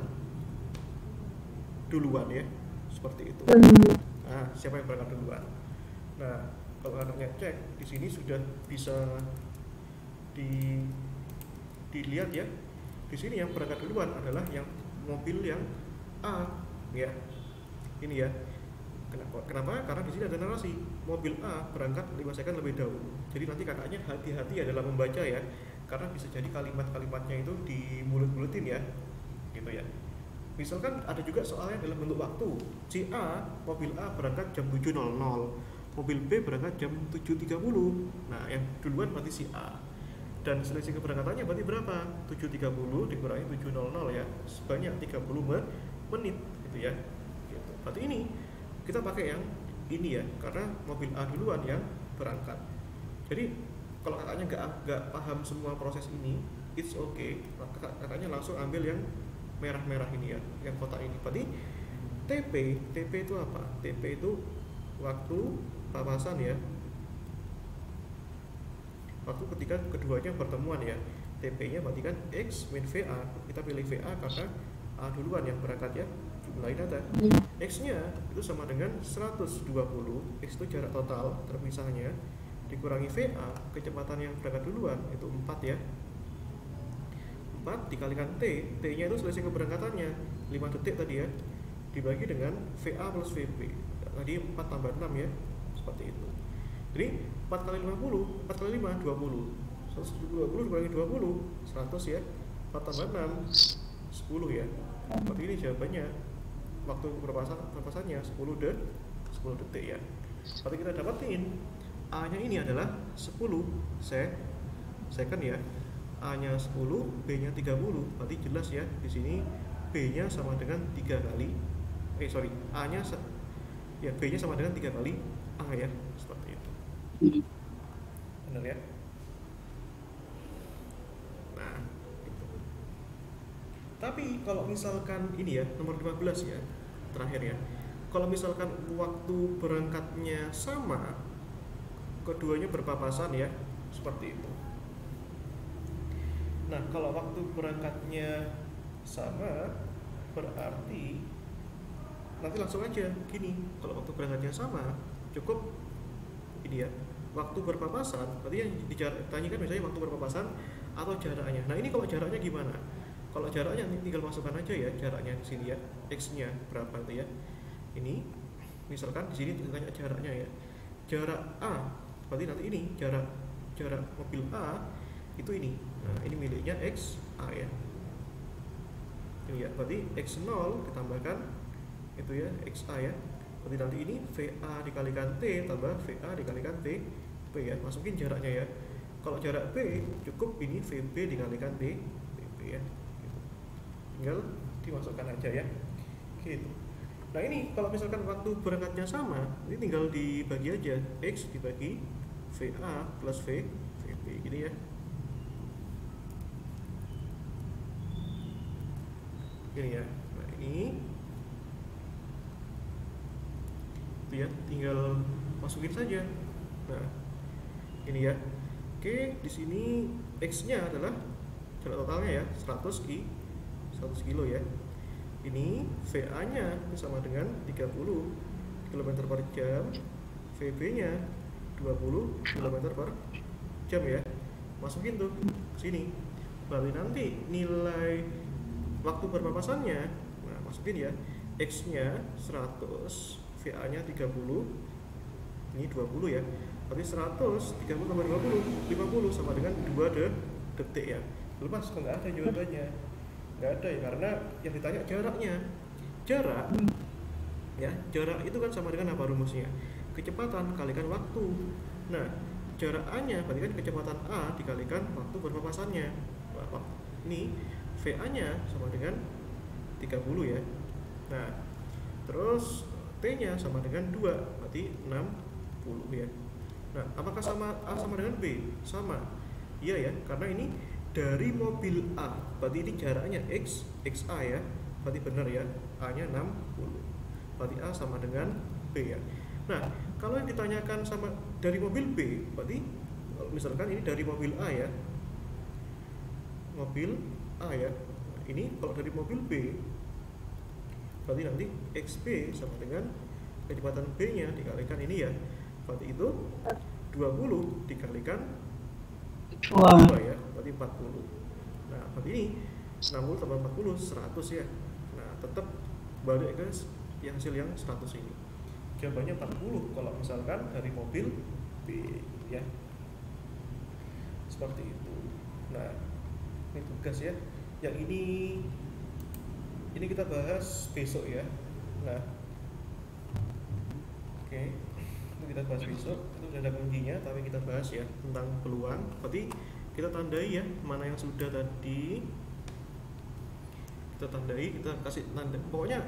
duluan, ya. Seperti itu. Nah, siapa yang berangkat duluan. Nah, kalau anaknya cek di sini sudah bisa dilihat, ya. Di sini yang berangkat duluan adalah yang mobil yang A, ya. Ini, ya. Kenapa? Karena di sini ada narasi mobil A berangkat 5 second lebih dahulu. Jadi nanti kakaknya hati-hati ya dalam membaca, ya. Karena bisa jadi kalimat-kalimatnya itu dimulut-mulutin, ya. Gitu, ya. Misalkan ada juga soalnya dalam bentuk waktu. Si A, mobil A berangkat jam 7.00, mobil B berangkat jam 7.30. Nah, yang duluan berarti si A. Dan selisih keberangkatannya berarti berapa? 7.30 dikurangi 7.00, ya. Sebanyak 30 menit, gitu, ya. Gitu. Berarti ini kita pakai yang ini, ya, karena mobil A duluan yang berangkat. Jadi kalau kakaknya nggak paham semua proses ini, it's okay. Maka kakaknya langsung ambil yang merah-merah ini, ya, yang kotak ini. Berarti TP itu apa? TP itu waktu papasan, ya. Waktu ketika keduanya pertemuan, ya. TP-nya berarti kan X min VA. Kita pilih VA karena A duluan yang berangkat, ya. Jumlahin aja. X-nya itu sama dengan 120. X itu jarak total terpisahnya dikurangi VA, kecepatan yang berangkat duluan itu 4, ya. 4 dikalikan T. T-nya itu selisih keberangkatannya 5 detik tadi, ya. Dibagi dengan VA plus VB. Tadi 4 tambah 6, ya. Seperti itu. Jadi 4 kali 50, 4 kali 5, 20. 120 dikurangi 20, 100, ya. 4 tambah 6, 10 ya. Berarti ini jawabannya waktu perpapasannya 10 detik ya. Berarti kita dapatin A-nya ini adalah 10 second ya. A-nya 10, B-nya 30. Berarti jelas ya, di sini B-nya sama dengan 3 kali. A-nya ya, B-nya sama dengan 3 kali A ya, seperti itu. Benar ya? Nah, gitu. Tapi kalau misalkan ini ya, nomor 15 ya, terakhir ya. Kalau misalkan waktu berangkatnya sama, keduanya berpapasan ya, seperti itu. Nah, kalau waktu berangkatnya sama, berarti nanti langsung aja gini. Kalau waktu berangkatnya sama, cukup ini ya, waktu berpapasan. Berarti yang ditanyakan misalnya waktu berpapasan atau jaraknya. Nah, ini kalau jaraknya gimana? Kalau jaraknya tinggal masukkan aja ya jaraknya di sini ya, x-nya berapa itu ya. Ini misalkan di sini ditanya jaraknya ya. Jarak A, berarti nanti ini jarak mobil A itu ini. Nah, ini miliknya X A ya. Ini ya, berarti X0 ditambahkan itu ya, X A ya. Berarti nanti ini VA dikalikan T tambah VA dikalikan T P ya. Masukin jaraknya ya. Kalau jarak B cukup ini VB dikalikan T TP ya. Gitu. Tinggal dimasukkan aja ya. Gitu. Nah, ini kalau misalkan waktu berangkatnya sama, ini tinggal dibagi aja, X dibagi VA plus VB gini ya. Gini ya. Nah, ini itu ya, tinggal masukin saja. Nah, ini ya. Oke, di sini X-nya adalah jarak totalnya ya, 100 kilo ya. Ini VA-nya sama dengan 30 km per jam, VB-nya 20 km per jam ya. Masukin tuh ke sini. Berarti nanti nilai waktu berpapasannya, nah masukin ya, X-nya 100, VA-nya 30, ini 20 ya. Berarti 100, 30 tambah 20, 50 sama dengan 2 detik ya. Lepas kok nggak ada jawabannya. Nggak ada ya, karena yang ditanya jaraknya. Jarak ya, jarak itu kan sama dengan apa rumusnya? Kecepatan kalikan waktu. Nah, jarak A-nya berarti kan kecepatan A dikalikan waktu berpapasannya. Nah, ini VA-nya sama dengan 30 ya. Nah, terus T-nya sama dengan 2, berarti 60 ya. Nah, apakah A sama dengan B? Sama. Iya ya, karena ini dari mobil A, berarti ini jaraknya XA ya. Berarti benar ya, A-nya 60. Berarti A sama dengan B ya. Nah, kalau yang ditanyakan sama dari mobil B, berarti misalkan ini dari mobil A ya. Mobil A ya. Ini kalau dari mobil B, berarti nanti XB sama dengan kecepatan B-nya dikalikan ini ya. Berarti itu 20 dikalikan 2 ya, berarti 40. Nah, berarti ini 60 tambah 40 100 ya. Nah, tetap balik ke yang hasil yang 100 ini. Jawabannya 40 kalau misalkan dari mobil B ya. Seperti itu. Nah, ini tugas ya. Yang ini kita bahas besok ya. Nah, oke. Itu kita bahas besok. Itu sudah ada kuncinya, tapi kita bahas ya tentang peluang. Berarti kita tandai ya mana yang sudah tadi. Kita tandai, kita kasih tanda. Pokoknya